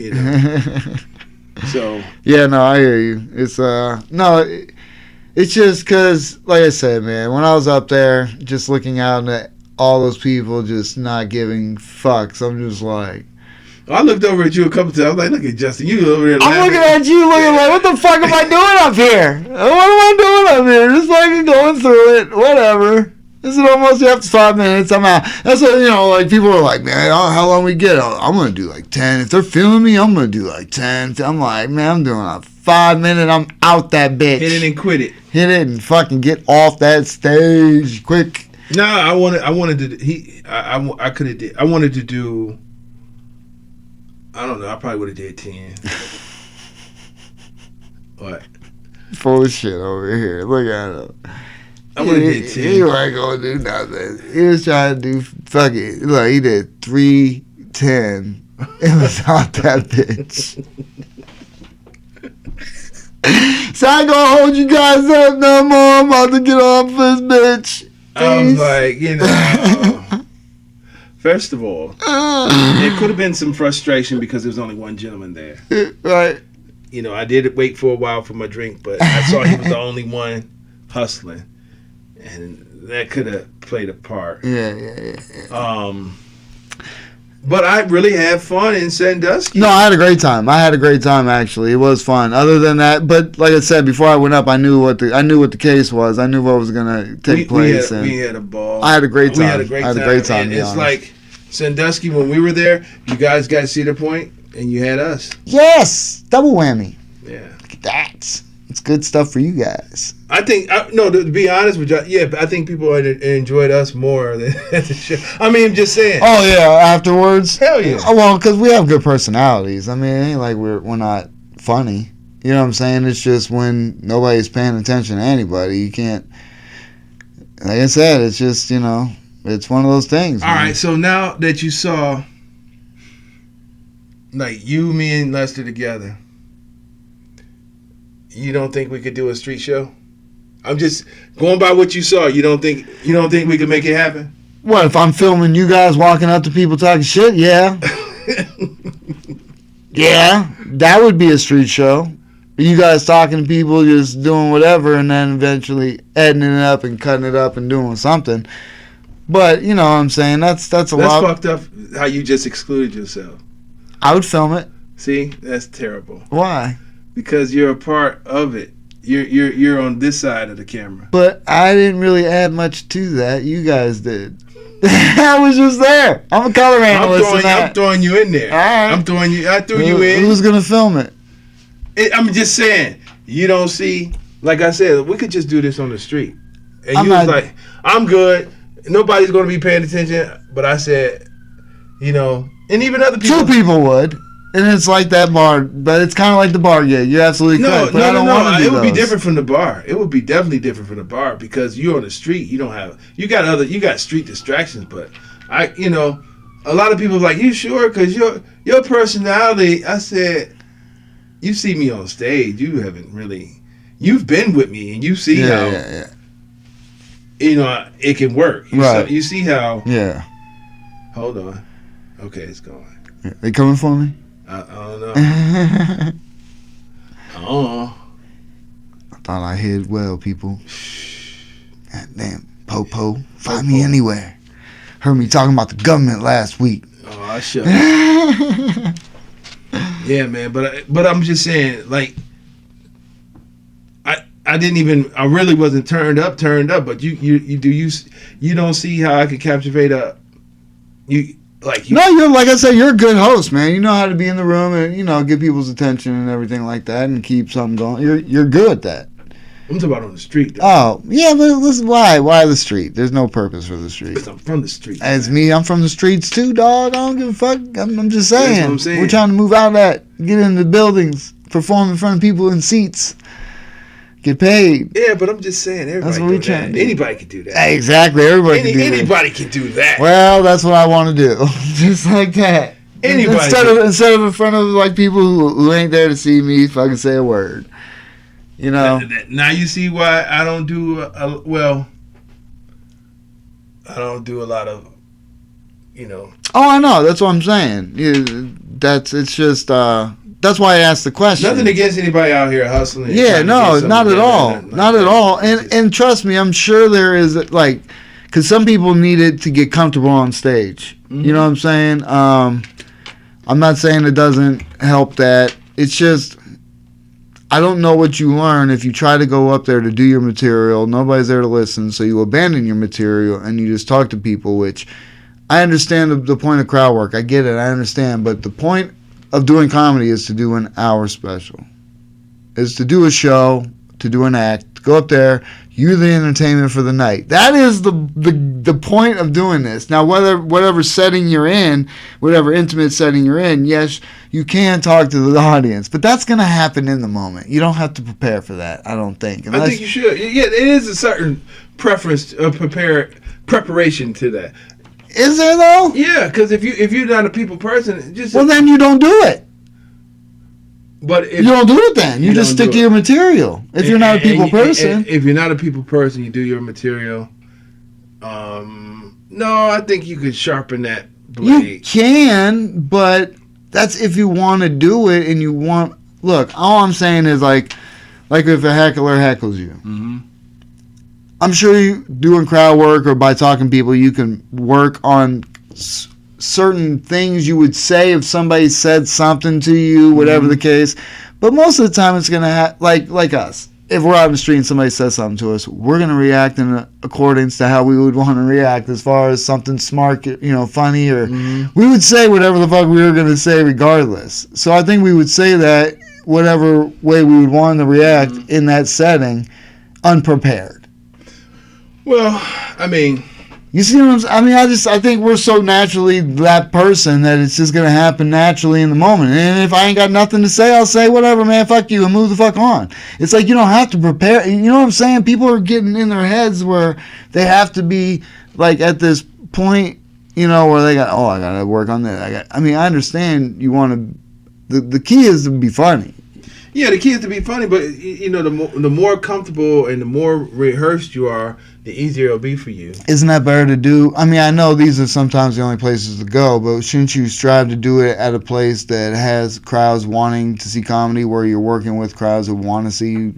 [SPEAKER 3] So
[SPEAKER 2] Yeah, no, I hear you. It's it's just because, like I said, man, when I was up there, just looking out at all those people just not giving fucks, I'm just like,
[SPEAKER 3] I looked over at you a couple times. I was like, look at Justin, you over there.
[SPEAKER 2] I'm
[SPEAKER 3] laughing.
[SPEAKER 2] looking at you, looking like, what the fuck am I doing up here? What am I doing up here? Just fucking going through it, whatever. This is almost after 5 minutes. I'm out. That's what, like, people are like, man, how long we get? I'm going to do like 10. If they're feeling me, I'm going to do like 10. I'm like, man, I'm doing a 5 minute. I'm out that bitch.
[SPEAKER 3] Hit it and quit it.
[SPEAKER 2] Hit it and fucking get off that stage quick.
[SPEAKER 3] No, I wanted to. I could have did. I wanted to do. I don't know. I probably would have did 10. What?
[SPEAKER 2] Full of shit over here. Look at him.
[SPEAKER 3] I would have did 10.
[SPEAKER 2] He wasn't going to do nothing. He was trying to do fucking. Look, he did 3, 10. It was out that bitch. So I ain't gonna hold you guys up no more. I'm about to get off this bitch.
[SPEAKER 3] I was like, first of all, there could have been some frustration because there was only one gentleman there.
[SPEAKER 2] Right.
[SPEAKER 3] I did wait for a while for my drink, but I saw he was the only one hustling, and that could have played a part.
[SPEAKER 2] Yeah.
[SPEAKER 3] But I really had fun in Sandusky.
[SPEAKER 2] No, I had a great time. Actually. It was fun. Other than that, but like I said, before I went up, I knew what the case was. I knew what was gonna take place.
[SPEAKER 3] We had a ball.
[SPEAKER 2] I had a great time.
[SPEAKER 3] We had a great time. And it's like Sandusky when we were there. You guys got Cedar Point, and you had us.
[SPEAKER 2] Yes, double whammy.
[SPEAKER 3] Yeah,
[SPEAKER 2] Look at that. It's good stuff for you guys.
[SPEAKER 3] I think to be honest with you, I think people enjoyed us more than at the show. I mean, I'm just saying.
[SPEAKER 2] Oh yeah, afterwards.
[SPEAKER 3] Hell yeah.
[SPEAKER 2] Oh, well, because we have good personalities. I mean, it ain't like we're not funny. You know what I'm saying? It's just when nobody's paying attention to anybody, you can't. Like I said, it's just it's one of those things.
[SPEAKER 3] All right, so now that you saw, like you, me, and Lester together. You don't think we could do a street show? I'm just going by what you saw. You don't think we could make it happen?
[SPEAKER 2] What if I'm filming you guys walking up to people talking shit? Yeah. Yeah, that would be a street show. You guys talking to people, just doing whatever, and then eventually editing it up and cutting it up and doing something. But you know what I'm saying? That's a lot.
[SPEAKER 3] That's fucked up. How you just excluded yourself.
[SPEAKER 2] I would film it.
[SPEAKER 3] See, that's terrible.
[SPEAKER 2] Why?
[SPEAKER 3] Because you're a part of it. You're on this side of the camera.
[SPEAKER 2] But I didn't really add much to that. You guys did. I was just there. I'm a color analyst.
[SPEAKER 3] I'm throwing you in there.
[SPEAKER 2] All right.
[SPEAKER 3] I threw you in.
[SPEAKER 2] Who's gonna film it?
[SPEAKER 3] I'm just saying. You don't see. Like I said, we could just do this on the street. And you was like, I'm good. Nobody's gonna be paying attention. But I said, and even other people.
[SPEAKER 2] 2 people would. And it's like that bar, but it's kind of like the bar gig. You're absolutely correct. But I don't want to do
[SPEAKER 3] It would
[SPEAKER 2] those.
[SPEAKER 3] be different from the bar. It would be definitely different from the bar because you're on the street. You got street distractions. But a lot of people are like, you sure? Because your personality. I said, you see me on stage. You haven't really. You've been with me, and you see how.
[SPEAKER 2] Yeah.
[SPEAKER 3] It can work. You see how.
[SPEAKER 2] Yeah.
[SPEAKER 3] Hold on. Okay, it's going.
[SPEAKER 2] They coming for me?
[SPEAKER 3] I don't know. I
[SPEAKER 2] thought I hid well, people. God damn, Po. Find me anywhere. Heard me talking about the government last week.
[SPEAKER 3] Oh, I should. Yeah, man. But I'm just saying, like, I really wasn't turned up. But you don't see how I could captivate
[SPEAKER 2] No, you're like I said, you're a good host, man. You know how to be in the room and get people's attention and everything like that, and keep something going. You're good at that.
[SPEAKER 3] I'm talking about on the street, though.
[SPEAKER 2] Oh yeah, but listen, why the street? There's no purpose for the street.
[SPEAKER 3] Because I'm from the street.
[SPEAKER 2] As me, I'm from the streets too, dog. I don't give a fuck. I'm just saying.
[SPEAKER 3] That's what I'm saying.
[SPEAKER 2] We're trying to move out of that, get into the buildings, perform in front of people in seats. Get paid.
[SPEAKER 3] Yeah, but I'm just saying, anybody can do that.
[SPEAKER 2] Exactly,
[SPEAKER 3] anybody can do that.
[SPEAKER 2] Well, that's what I want to do, just like that.
[SPEAKER 3] Anybody
[SPEAKER 2] instead of in front of like people who ain't there to see me fucking say a word.
[SPEAKER 3] Now you see why I don't do I don't do a lot of,
[SPEAKER 2] Oh, I know. That's what I'm saying. It's just that's why I asked the question.
[SPEAKER 3] Nothing against anybody out here hustling. and
[SPEAKER 2] Yeah,
[SPEAKER 3] trying to
[SPEAKER 2] no,
[SPEAKER 3] get something
[SPEAKER 2] not at
[SPEAKER 3] together,
[SPEAKER 2] all.
[SPEAKER 3] nothing like
[SPEAKER 2] Not at
[SPEAKER 3] that.
[SPEAKER 2] all.
[SPEAKER 3] It's just-
[SPEAKER 2] And trust me, I'm sure there is, like, because some people need it to get comfortable on stage. You know what I'm saying? I'm not saying it doesn't help that. It's just, I don't know what you learn if you try to go up there to do your material. Nobody's there to listen, so you abandon your material and you just talk to people, which I understand the point of crowd work. I get it. I understand. But the point of doing comedy is to do an hour special. Is to do a show, to do an act, to go up there, you're the entertainment for the night. That is the point of doing this. Now, whatever setting you're in, whatever intimate setting you're in, yes, you can talk to the audience, but that's going to happen in the moment. You don't have to prepare for that, I don't think.
[SPEAKER 3] I think you should. Yeah, it is a certain preference, preparation to that.
[SPEAKER 2] Is there, though?
[SPEAKER 3] Yeah, because if you're not a people person, just
[SPEAKER 2] Well, then you don't do it.
[SPEAKER 3] but if
[SPEAKER 2] You don't do it then. You
[SPEAKER 3] You
[SPEAKER 2] just
[SPEAKER 3] don't
[SPEAKER 2] stick
[SPEAKER 3] do
[SPEAKER 2] to
[SPEAKER 3] it.
[SPEAKER 2] your material. If you're not a people person.
[SPEAKER 3] and if you're not a people person, you do your material. No, I think you could sharpen that
[SPEAKER 2] You
[SPEAKER 3] blade.
[SPEAKER 2] can, but that's if you want to do it and you want. Look, all I'm saying is like if a heckler heckles you, I'm sure you doing crowd work or by talking to people, you can work on certain things you would say if somebody said something to you, whatever the case. But most of the time, it's gonna like us. If we're out in the street and somebody says something to us, we're gonna react in accordance to how we would want to react, as far as something smart, funny, or we would say whatever the fuck we were gonna say regardless. So I think we would say that whatever way we would want to react in that setting, unprepared.
[SPEAKER 3] Well, I mean,
[SPEAKER 2] You see what I'm saying? I mean, I think we're so naturally that person that it's just going to happen naturally in the moment. And if I ain't got nothing to say, I'll say whatever, man, fuck you, and move the fuck on. It's like you don't have to prepare. You know what I'm saying? People are getting in their heads where they have to be, like, at this point, where they got, I got to work on that. I understand you want to, the key is to be funny.
[SPEAKER 3] yeah, the key is to be funny, but the more comfortable and the more rehearsed you are, the easier it'll be for you.
[SPEAKER 2] Isn't that better to do? I mean, I know these are sometimes the only places to go, but shouldn't you strive to do it at a place that has crowds wanting to see comedy, where you're working with crowds that want to see you,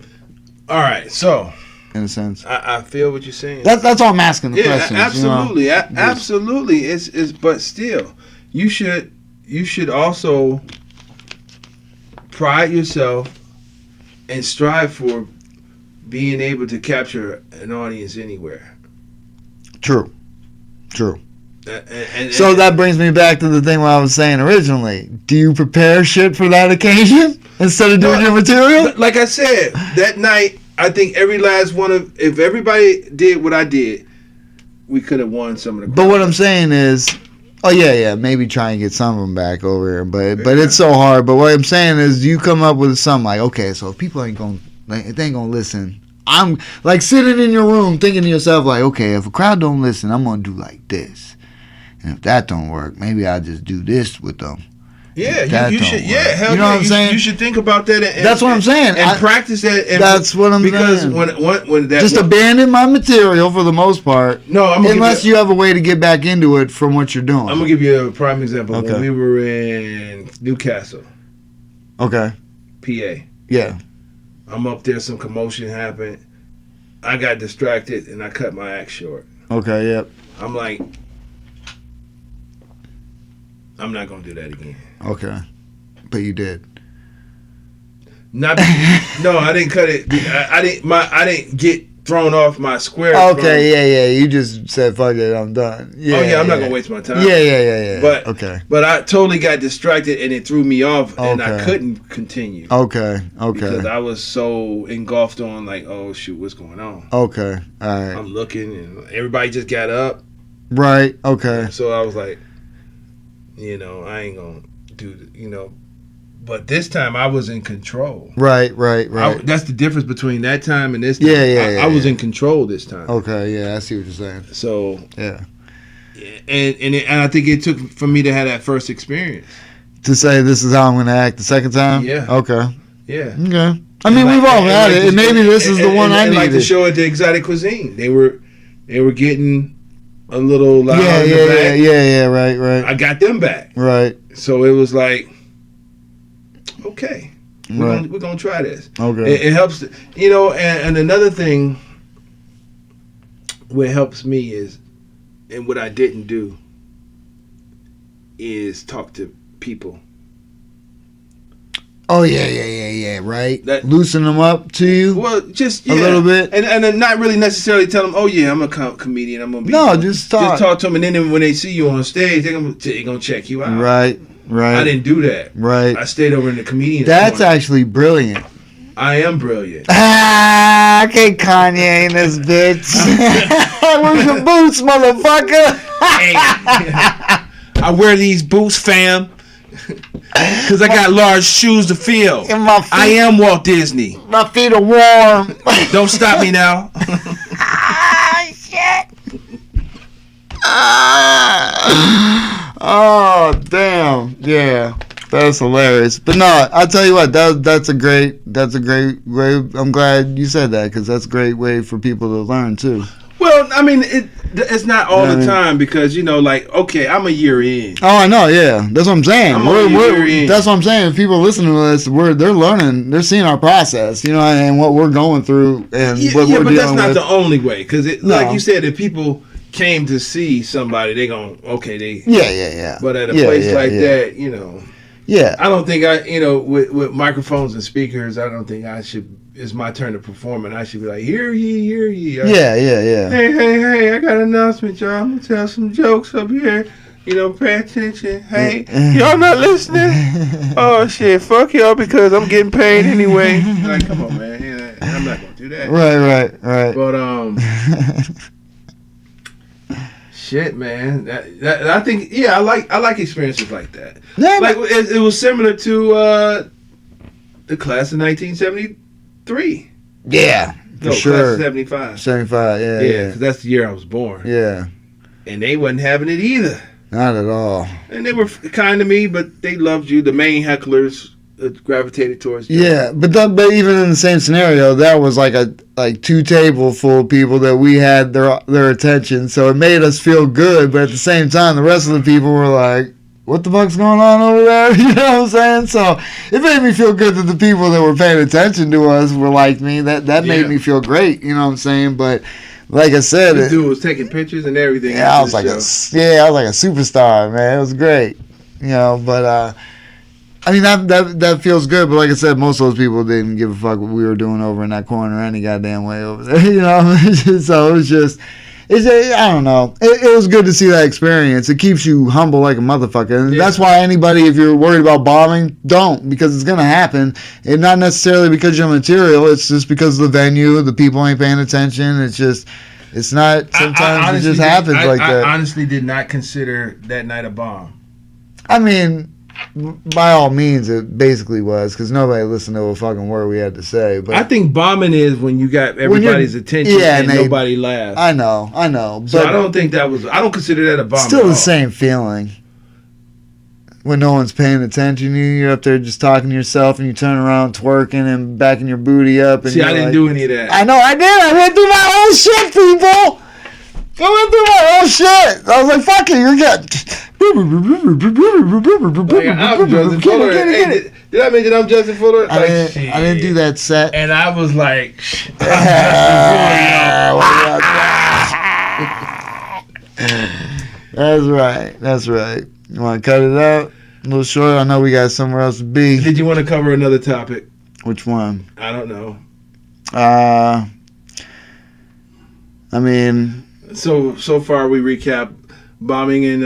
[SPEAKER 3] All right, so
[SPEAKER 2] in a sense?
[SPEAKER 3] I feel what you're saying.
[SPEAKER 2] That's all I'm asking the
[SPEAKER 3] Yeah,
[SPEAKER 2] questions.
[SPEAKER 3] absolutely, absolutely. It's but still, you should also pride yourself and strive for being able to capture an audience anywhere.
[SPEAKER 2] True.
[SPEAKER 3] And
[SPEAKER 2] So that brings me back to the thing what I was saying originally. Do you prepare shit for that occasion instead of doing your material?
[SPEAKER 3] like I said, that night, I think every last one of, if everybody did what I did, we could have won some of the.
[SPEAKER 2] But what I'm saying is, maybe try and get some of them back over here. But it's so hard. But what I'm saying is, you come up with something like, okay, so if people ain't gonna, if they ain't gonna listen, I'm like sitting in your room thinking to yourself like, okay, if a crowd don't listen, I'm gonna do like this, and if that don't work, maybe I'll just do this with them.
[SPEAKER 3] Yeah, you should.
[SPEAKER 2] work.
[SPEAKER 3] Yeah, hell
[SPEAKER 2] You know what I'm saying?
[SPEAKER 3] You should think about that. And,
[SPEAKER 2] That's what I'm saying.
[SPEAKER 3] And practice that. And
[SPEAKER 2] That's what I'm
[SPEAKER 3] because
[SPEAKER 2] saying.
[SPEAKER 3] when that
[SPEAKER 2] Just abandon my material for the most part.
[SPEAKER 3] No, I'm gonna
[SPEAKER 2] unless you have a way to get back into it from what you're doing.
[SPEAKER 3] I'm gonna give you a prime example.
[SPEAKER 2] Okay.
[SPEAKER 3] When we were in Newcastle,
[SPEAKER 2] Okay.
[SPEAKER 3] PA,
[SPEAKER 2] Yeah.
[SPEAKER 3] I'm up there. Some commotion happened. I got distracted and I cut my act short.
[SPEAKER 2] Okay. Yep.
[SPEAKER 3] I'm like, I'm not gonna do that again.
[SPEAKER 2] Okay. But you did.
[SPEAKER 3] Not no, I didn't cut it. I didn't get thrown off my square.
[SPEAKER 2] Okay. Yeah. You just said fuck it. I'm done. Yeah.
[SPEAKER 3] I'm not gonna waste my time.
[SPEAKER 2] Yeah.
[SPEAKER 3] But
[SPEAKER 2] okay.
[SPEAKER 3] But I totally got distracted and it threw me off, and I
[SPEAKER 2] Okay.
[SPEAKER 3] couldn't continue.
[SPEAKER 2] Okay.
[SPEAKER 3] Because I was so engulfed on like, oh shoot, what's going on?
[SPEAKER 2] Okay. All right.
[SPEAKER 3] I'm looking, and everybody just got up.
[SPEAKER 2] Right. Okay.
[SPEAKER 3] So I was like, I ain't gonna do, But this time I was in control.
[SPEAKER 2] Right.
[SPEAKER 3] That's the difference between that time and this time.
[SPEAKER 2] Yeah,
[SPEAKER 3] I was in control this time.
[SPEAKER 2] Okay. Yeah. I see what you're saying.
[SPEAKER 3] So
[SPEAKER 2] Yeah.
[SPEAKER 3] and I think it took for me to have that first experience.
[SPEAKER 2] To say this is how I'm going to act the second time.
[SPEAKER 3] Yeah.
[SPEAKER 2] Okay.
[SPEAKER 3] Yeah.
[SPEAKER 2] Okay. I mean, we've all had it, and maybe this is the one I needed.
[SPEAKER 3] Like the show at the Exotic Cuisine, they were getting a little loud.
[SPEAKER 2] Yeah.
[SPEAKER 3] in the back.
[SPEAKER 2] Right.
[SPEAKER 3] I got them back.
[SPEAKER 2] Right.
[SPEAKER 3] So it was like, okay,
[SPEAKER 2] Right.
[SPEAKER 3] we're gonna try this.
[SPEAKER 2] Okay.
[SPEAKER 3] It helps, you know. And another thing, what helps me is, and what I didn't do, is talk to people.
[SPEAKER 2] Oh yeah, right.
[SPEAKER 3] That-
[SPEAKER 2] Loosen them up to you.
[SPEAKER 3] Well, just
[SPEAKER 2] A little bit.
[SPEAKER 3] and then not really necessarily tell them, oh yeah, I'm a comedian. I'm gonna be.
[SPEAKER 2] No, just talk.
[SPEAKER 3] Just talk to them, and then when they see you on stage, they're gonna check you out.
[SPEAKER 2] Right.
[SPEAKER 3] I didn't do that.
[SPEAKER 2] Right.
[SPEAKER 3] I stayed over in the comedian.
[SPEAKER 2] That's
[SPEAKER 3] corner.
[SPEAKER 2] actually brilliant.
[SPEAKER 3] I am brilliant.
[SPEAKER 2] Ah, okay, Kanye in this bitch. Where's your boots, motherfucker?
[SPEAKER 3] Hey, I wear these boots, fam, because I got large shoes to fill.
[SPEAKER 2] And my feet,
[SPEAKER 3] I am Walt Disney.
[SPEAKER 2] my feet are warm.
[SPEAKER 3] Don't stop me now.
[SPEAKER 2] Ah, shit. Ah. Oh, damn. Yeah. That's hilarious. But no, I'll tell you what, that's a great way. I'm glad you said that, because that's a great way for people to learn too.
[SPEAKER 3] Well, I mean, it's not all the time, because, you know, like, okay, I'm a year in.
[SPEAKER 2] Oh, I know, yeah. That's what I'm saying.
[SPEAKER 3] I'm on year in.
[SPEAKER 2] That's what I'm saying. If people listening to this, they're learning, they're seeing our process, you know, and what we're going through, and what we're
[SPEAKER 3] but
[SPEAKER 2] dealing
[SPEAKER 3] that's not
[SPEAKER 2] with.
[SPEAKER 3] the only way, because
[SPEAKER 2] No.
[SPEAKER 3] like you said, if people came to see somebody, they gon'
[SPEAKER 2] Yeah.
[SPEAKER 3] But at a place that, you know,
[SPEAKER 2] Yeah.
[SPEAKER 3] I don't think with microphones and speakers, I don't think it's my turn to perform, and I should be like, hear ye.
[SPEAKER 2] Yeah.
[SPEAKER 3] Hey, I got an announcement, y'all. I'm gonna tell some jokes up here. You know, pay attention. Hey, y'all not listening? Oh shit, fuck y'all, because I'm getting paid anyway. Like, come on, man. Yeah, I'm not gonna do that.
[SPEAKER 2] Right.
[SPEAKER 3] But shit, man. That I think, yeah, I like experiences like that.
[SPEAKER 2] Yeah,
[SPEAKER 3] Like it was similar to the class of 1973.
[SPEAKER 2] Yeah, for
[SPEAKER 3] Class
[SPEAKER 2] sure.
[SPEAKER 3] of 75.
[SPEAKER 2] 75,
[SPEAKER 3] Yeah, because that's the year I was born.
[SPEAKER 2] Yeah.
[SPEAKER 3] And they wasn't having it either.
[SPEAKER 2] Not at all.
[SPEAKER 3] And they were kind to me, but they loved you. The main hecklers gravitated towards you.
[SPEAKER 2] Yeah, but even in the same scenario, that was like two table full of people that we had their attention, so it made us feel good. But at the same time, the rest of the people were like, "What the fuck's going on over there?" You know what I'm saying? So it made me feel good that the people that were paying attention to us were like me. That made me feel great. You know what I'm saying? But like I said,
[SPEAKER 3] this dude was taking pictures and everything.
[SPEAKER 2] I was like a superstar, man. It was great. You know, but I mean, that feels good, but like I said, most of those people didn't give a fuck what we were doing over in that corner any goddamn way over there, you know? So it was just, I don't know. It was good to see that experience. It keeps you humble like a motherfucker. And that's why anybody, if you're worried about bombing, don't, because it's going to happen. And not necessarily because you're material, it's just because of the venue, the people ain't paying attention. It's just, it's not, sometimes it just happens like that.
[SPEAKER 3] I honestly did not consider that night a bomb.
[SPEAKER 2] I mean, by all means, it basically was, because nobody listened to a fucking word we had to say. But
[SPEAKER 3] I think bombing is when you got everybody's attention and nobody laughs.
[SPEAKER 2] I know. But
[SPEAKER 3] So I don't think that was. I don't consider that a bomb.
[SPEAKER 2] Still the same feeling. When no one's paying attention to you, you're up there just talking to yourself, and you turn around twerking and backing your booty up. And
[SPEAKER 3] See, I didn't do any of that.
[SPEAKER 2] I know, I did. I went through my whole shit, people. I went through my whole shit. I was like, fuck it, you're good.
[SPEAKER 3] I'm Justin Fuller. Hey, did I mention I'm Justin Fuller?
[SPEAKER 2] I didn't do that set.
[SPEAKER 3] And I was like,
[SPEAKER 2] That's right. You want to cut it out? A little short? I know we got somewhere else to be.
[SPEAKER 3] Did you want to cover another topic?
[SPEAKER 2] Which one?
[SPEAKER 3] I don't know.
[SPEAKER 2] I mean,
[SPEAKER 3] so far we recap bombing in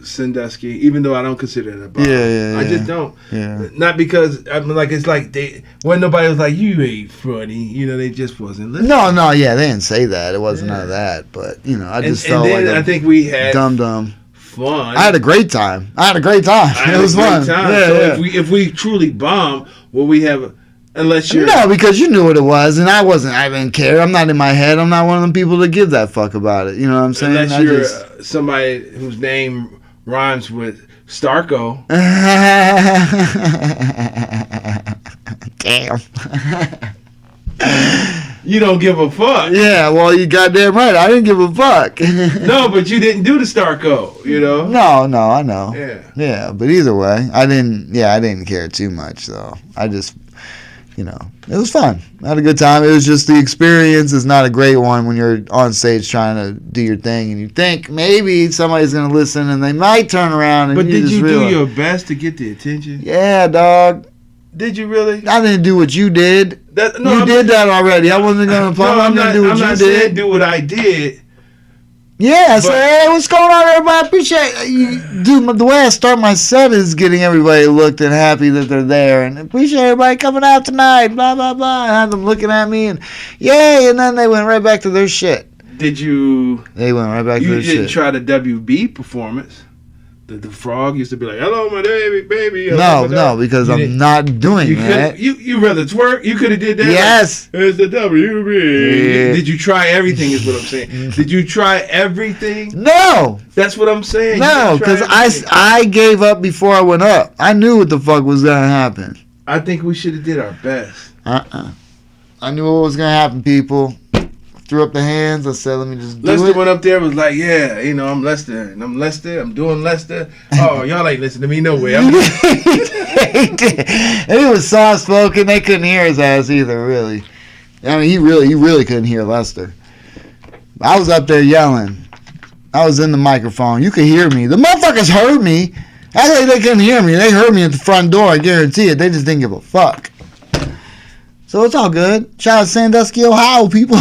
[SPEAKER 3] Sandusky, even though I don't consider it a bomb.
[SPEAKER 2] Yeah.
[SPEAKER 3] I just don't.
[SPEAKER 2] Yeah.
[SPEAKER 3] Not because I mean, like, it's like when nobody was like, you ain't funny, you know, they just wasn't listening.
[SPEAKER 2] No, yeah, they didn't say that. It wasn't none of that. But you know, I just felt
[SPEAKER 3] and then
[SPEAKER 2] like
[SPEAKER 3] I think we had
[SPEAKER 2] dumb.
[SPEAKER 3] fun.
[SPEAKER 2] I had a great time. It was fun.
[SPEAKER 3] So if we truly bomb, will we have? Unless you're
[SPEAKER 2] no, because you knew what it was, and I didn't care. I'm not in my head. I'm not one of them people that give that fuck about it. You know what I'm saying?
[SPEAKER 3] Unless you're somebody whose name rhymes with Starco.
[SPEAKER 2] Damn.
[SPEAKER 3] You don't give a fuck.
[SPEAKER 2] Yeah, well, you goddamn right. I didn't give a fuck.
[SPEAKER 3] No, but you didn't do the Starco, you know?
[SPEAKER 2] No, I know.
[SPEAKER 3] Yeah.
[SPEAKER 2] Yeah, but either way, I didn't care too much, though. I just, it was fun. I had a good time. It was just the experience is not a great one when you're on stage trying to do your thing and you think maybe somebody's going to listen and they might turn around and
[SPEAKER 3] But did you
[SPEAKER 2] realize,
[SPEAKER 3] do your best to get the attention?
[SPEAKER 2] Yeah, dog.
[SPEAKER 3] Did you really?
[SPEAKER 2] I didn't do what you did. You did that already. I wasn't going to
[SPEAKER 3] I'm
[SPEAKER 2] do what you
[SPEAKER 3] not
[SPEAKER 2] did.
[SPEAKER 3] saying do what I did.
[SPEAKER 2] Yeah, I say, hey, what's going on, everybody? I appreciate you. Dude, the way I start my set is getting everybody looked and happy that they're there, and appreciate everybody coming out tonight, blah, blah, blah. And have them looking at me, and yay, and then they went right back to their shit.
[SPEAKER 3] Did you...
[SPEAKER 2] They went right back to their shit.
[SPEAKER 3] You didn't try the WB performance? The frog used to be like, hello, my baby.
[SPEAKER 2] No, because I'm not doing that.
[SPEAKER 3] You rather twerk? You could have did that?
[SPEAKER 2] Yes.
[SPEAKER 3] Like, it's the WB.
[SPEAKER 2] Yeah.
[SPEAKER 3] Did you try everything is what I'm saying. Did you try everything?
[SPEAKER 2] No.
[SPEAKER 3] That's what I'm saying.
[SPEAKER 2] No, because I gave up before I went up. I knew what the fuck was going to happen.
[SPEAKER 3] I think we should have did our best.
[SPEAKER 2] I knew what was going to happen, people. Threw up the hands. I said, let me just do
[SPEAKER 3] Lester
[SPEAKER 2] it.
[SPEAKER 3] went up there and was like, yeah, I'm Lester. And I'm Lester. I'm doing Lester. Oh, y'all ain't listening to me no way.
[SPEAKER 2] And he was soft spoken. They couldn't hear his ass either, really. I mean, he really couldn't hear Lester. I was up there yelling. I was in the microphone. You could hear me. The motherfuckers heard me. Actually, they couldn't hear me. They heard me at the front door. I guarantee it. They just didn't give a fuck. So it's all good. Shout out Sandusky, Ohio, people.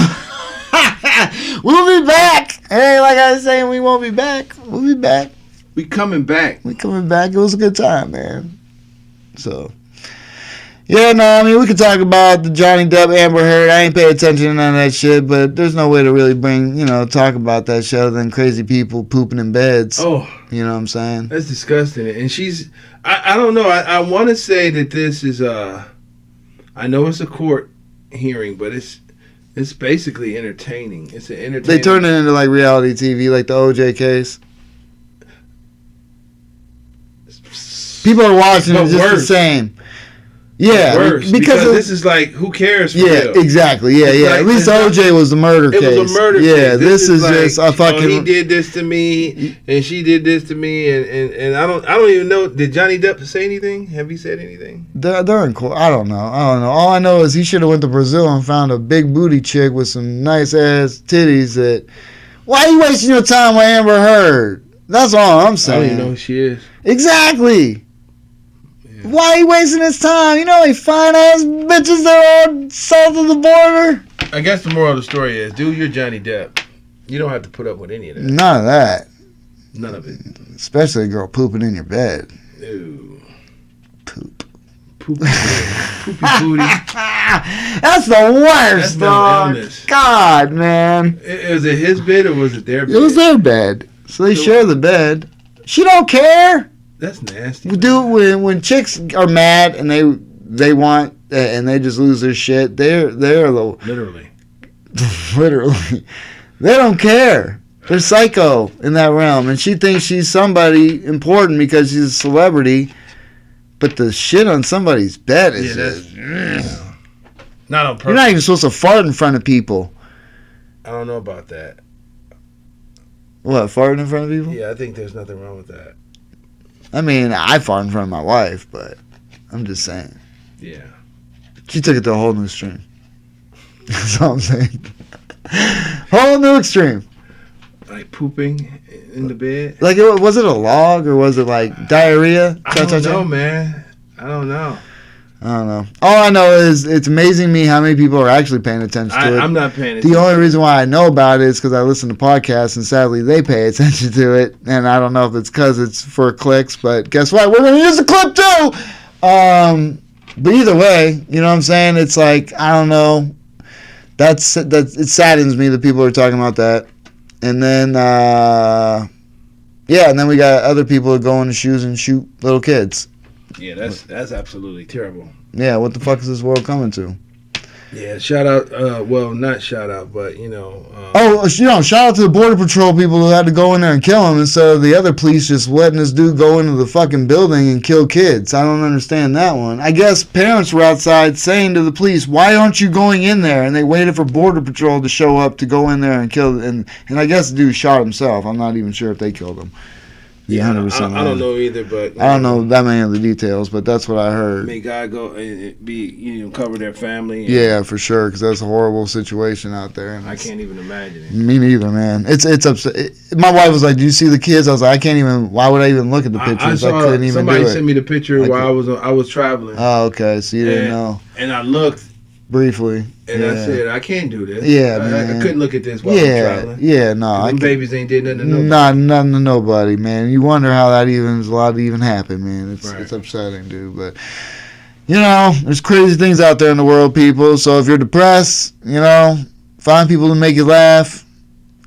[SPEAKER 2] We'll be back. Hey, like I was saying, we won't be back. We'll be back.
[SPEAKER 3] We coming back.
[SPEAKER 2] We coming back. It was a good time, man. So, yeah, no, I mean, we could talk about the Johnny Depp Amber Heard. I ain't pay attention to none of that shit, but there's no way to really talk about that shit other than crazy people pooping in beds.
[SPEAKER 3] Oh.
[SPEAKER 2] You know what I'm saying?
[SPEAKER 3] That's disgusting. And she's, I don't know. I want to say that this is, I know it's a court hearing, but it's basically entertaining. It's an entertaining.
[SPEAKER 2] They turned it into like reality TV, like the OJ case. People are watching it just the same. Yeah,
[SPEAKER 3] worse, because this is like, who cares for real?
[SPEAKER 2] Exactly. Yeah,
[SPEAKER 3] Like,
[SPEAKER 2] at least OJ was the murder case.
[SPEAKER 3] It was a murder case.
[SPEAKER 2] Yeah, this is
[SPEAKER 3] like,
[SPEAKER 2] just a fucking...
[SPEAKER 3] he did this to me, and she did this to me, and I don't even know. Did Johnny Depp say anything? Have he said anything?
[SPEAKER 2] They're in court. I don't know. All I know is he should have went to Brazil and found a big booty chick with some nice ass titties that... Why are you wasting your time with Amber Heard? That's all I'm saying.
[SPEAKER 3] I don't even know who she is.
[SPEAKER 2] Exactly. Why are you wasting his time? You know, they fine ass bitches that are south of the border.
[SPEAKER 3] I guess the moral of the story is, do your Johnny Depp. You don't have to put up with any of that.
[SPEAKER 2] None of that.
[SPEAKER 3] None of it.
[SPEAKER 2] Especially a girl pooping in your bed.
[SPEAKER 3] Ew.
[SPEAKER 2] Poop.
[SPEAKER 3] Poopy booty.
[SPEAKER 2] That's the worst,
[SPEAKER 3] That's no
[SPEAKER 2] dog.
[SPEAKER 3] illness.
[SPEAKER 2] God, man.
[SPEAKER 3] Was it his bed or was it their bed?
[SPEAKER 2] It was their bed. So they share the bed. She don't care.
[SPEAKER 3] That's nasty.
[SPEAKER 2] Dude, when chicks are mad and they want and they just lose their shit, they're
[SPEAKER 3] Literally.
[SPEAKER 2] They don't care. They're psycho in that realm, and she thinks she's somebody important because she's a celebrity. But the shit on somebody's bed is
[SPEAKER 3] not on purpose.
[SPEAKER 2] You're not even supposed to fart in front of people.
[SPEAKER 3] I don't know about that.
[SPEAKER 2] What, farting in front of people?
[SPEAKER 3] Yeah, I think there's nothing wrong with that.
[SPEAKER 2] I mean, I fart in front of my wife, but I'm just saying.
[SPEAKER 3] Yeah.
[SPEAKER 2] She took it to a whole new extreme. That's all I'm saying. Whole new extreme.
[SPEAKER 3] Like pooping in the bed?
[SPEAKER 2] Like, was it a log or was it like diarrhea?
[SPEAKER 3] I don't know, man. I don't know.
[SPEAKER 2] All I know is it's amazing me how many people are actually paying attention to it.
[SPEAKER 3] I'm not paying attention.
[SPEAKER 2] The only reason why I know about it is because I listen to podcasts, and sadly they pay attention to it. And I don't know if it's because it's for clicks, but guess what? We're going to use the clip too! But either way, you know what I'm saying? It's like, I don't know. It saddens me that people are talking about that. And then, and then we got other people that go into shoes and shoot little kids.
[SPEAKER 3] Yeah, that's absolutely terrible.
[SPEAKER 2] Yeah, what the fuck is this world coming to?
[SPEAKER 3] Yeah, shout out. Well, not shout out, but
[SPEAKER 2] Shout out to the Border Patrol people who had to go in there and kill him instead of the other police just letting this dude go into the fucking building and kill kids. I don't understand that one. I guess parents were outside saying to the police, "Why aren't you going in there?" And they waited for Border Patrol to show up to go in there and kill. And I guess the dude shot himself. I'm not even sure if they killed him.
[SPEAKER 3] Yeah, 100%. I don't know either, but
[SPEAKER 2] I don't know that many of the details, but that's what I heard.
[SPEAKER 3] May God go and be, cover their family.
[SPEAKER 2] Yeah, for sure, because that's a horrible situation out there. And
[SPEAKER 3] I can't even imagine it.
[SPEAKER 2] Me neither, man. It's upset. My wife was like, "Do you see the kids?" I was like, "I can't even. Why would I even look at the pictures? I couldn't even
[SPEAKER 3] somebody
[SPEAKER 2] do it."
[SPEAKER 3] sent me the picture while I was traveling.
[SPEAKER 2] Oh, okay. So you didn't know.
[SPEAKER 3] And I looked
[SPEAKER 2] briefly.
[SPEAKER 3] And I said, I can't do this.
[SPEAKER 2] Yeah,
[SPEAKER 3] man. I couldn't look at this while I'm traveling.
[SPEAKER 2] Yeah, no.
[SPEAKER 3] Them babies ain't did nothing to nobody.
[SPEAKER 2] Nothing to nobody, man. You wonder how that even is allowed to even happen, man. It's upsetting, dude. But, there's crazy things out there in the world, people. So if you're depressed, find people to make you laugh.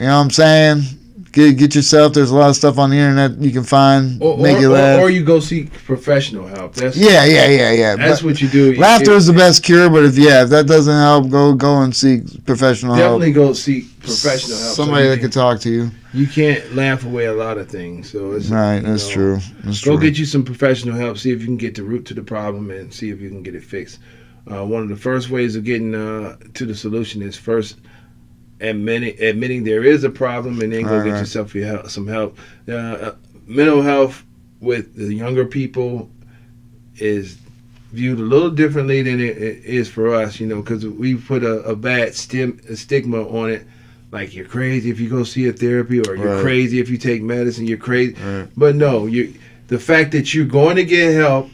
[SPEAKER 2] You know what I'm saying? Get yourself. There's a lot of stuff on the internet you can find. Make you laugh.
[SPEAKER 3] Or you go seek professional help.
[SPEAKER 2] Yeah.
[SPEAKER 3] That's what you do.
[SPEAKER 2] Laughter is the best cure, but if that doesn't help, go and seek professional help.
[SPEAKER 3] Definitely go seek professional help.
[SPEAKER 2] Somebody that can talk to you.
[SPEAKER 3] You can't laugh away a lot of things. So it's
[SPEAKER 2] right. That's true.
[SPEAKER 3] Go get you some professional help. See if you can get the root to the problem and see if you can get it fixed. One of the first ways of getting to the solution is first admitting there is a problem, and then go get yourself some help. Mental health with the younger people is viewed a little differently than it is for us, because we put a bad stigma on it, like you're crazy if you go see a therapy, or you're crazy if you take medicine, you're crazy. But no, the fact that you're going to get help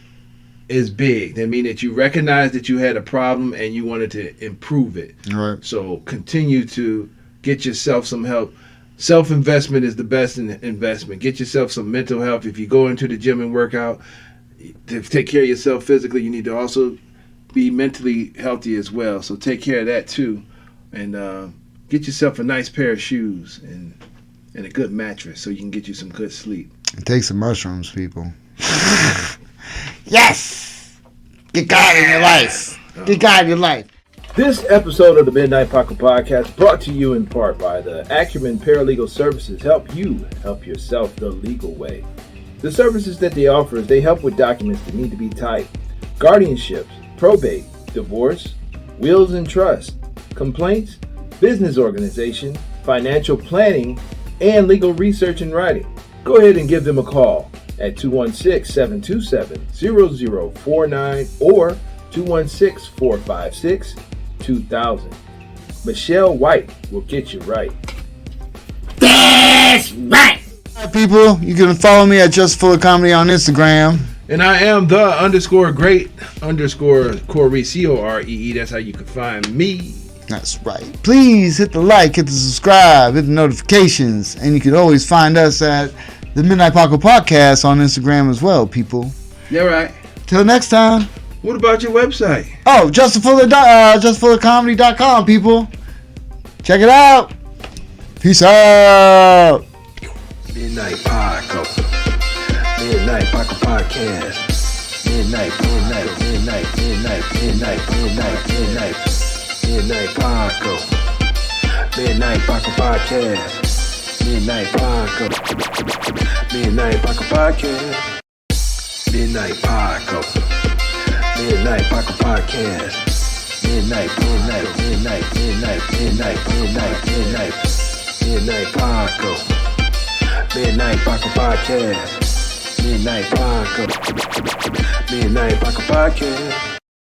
[SPEAKER 3] is big. That means that you recognize that you had a problem and you wanted to improve it.
[SPEAKER 2] Right.
[SPEAKER 3] So continue to get yourself some help. Self-investment is the best investment. Get yourself some mental health. If you go into the gym and work out, to take care of yourself physically, you need to also be mentally healthy as well. So take care of that too. And get yourself a nice pair of shoes and a good mattress so you can get you some good sleep.
[SPEAKER 2] And take some mushrooms, people. Yes! Get God in your life. Get God in your life.
[SPEAKER 4] This episode of the Midnight Paco Podcast brought to you in part by the Acumen Paralegal Services help you help yourself the legal way. The services that they offer is they help with documents that need to be typed, guardianships, probate, divorce, wills and trust, complaints, business organization, financial planning, and legal research and writing. Go ahead and give them a call at 216-727-0049 or 216-456-2000. Michelle White will get you right.
[SPEAKER 2] That's right! Hi, people. You can follow me at Just Full of Comedy on Instagram.
[SPEAKER 3] And I am the _great_Corey, COREE. That's how you can find me.
[SPEAKER 2] That's right. Please hit the like, hit the subscribe, hit the notifications, and you can always find us at the Midnight Paco Podcast on Instagram as well, people.
[SPEAKER 3] Yeah, right.
[SPEAKER 2] Till next time.
[SPEAKER 3] What about your website?
[SPEAKER 2] Oh, justfullofcomedy.com, people. Check it out. Peace out.
[SPEAKER 1] Midnight Paco. Midnight Paco Podcast. Midnight Paco. Midnight Paco Podcast. Midnight Paco. Midnight Paco Podcast. Midnight Paco. Midnight Paco Podcast. Midnight Paco. Midnight Paco. Midnight Paco Podcast. Midnight Paco. Midnight Paco Podcast.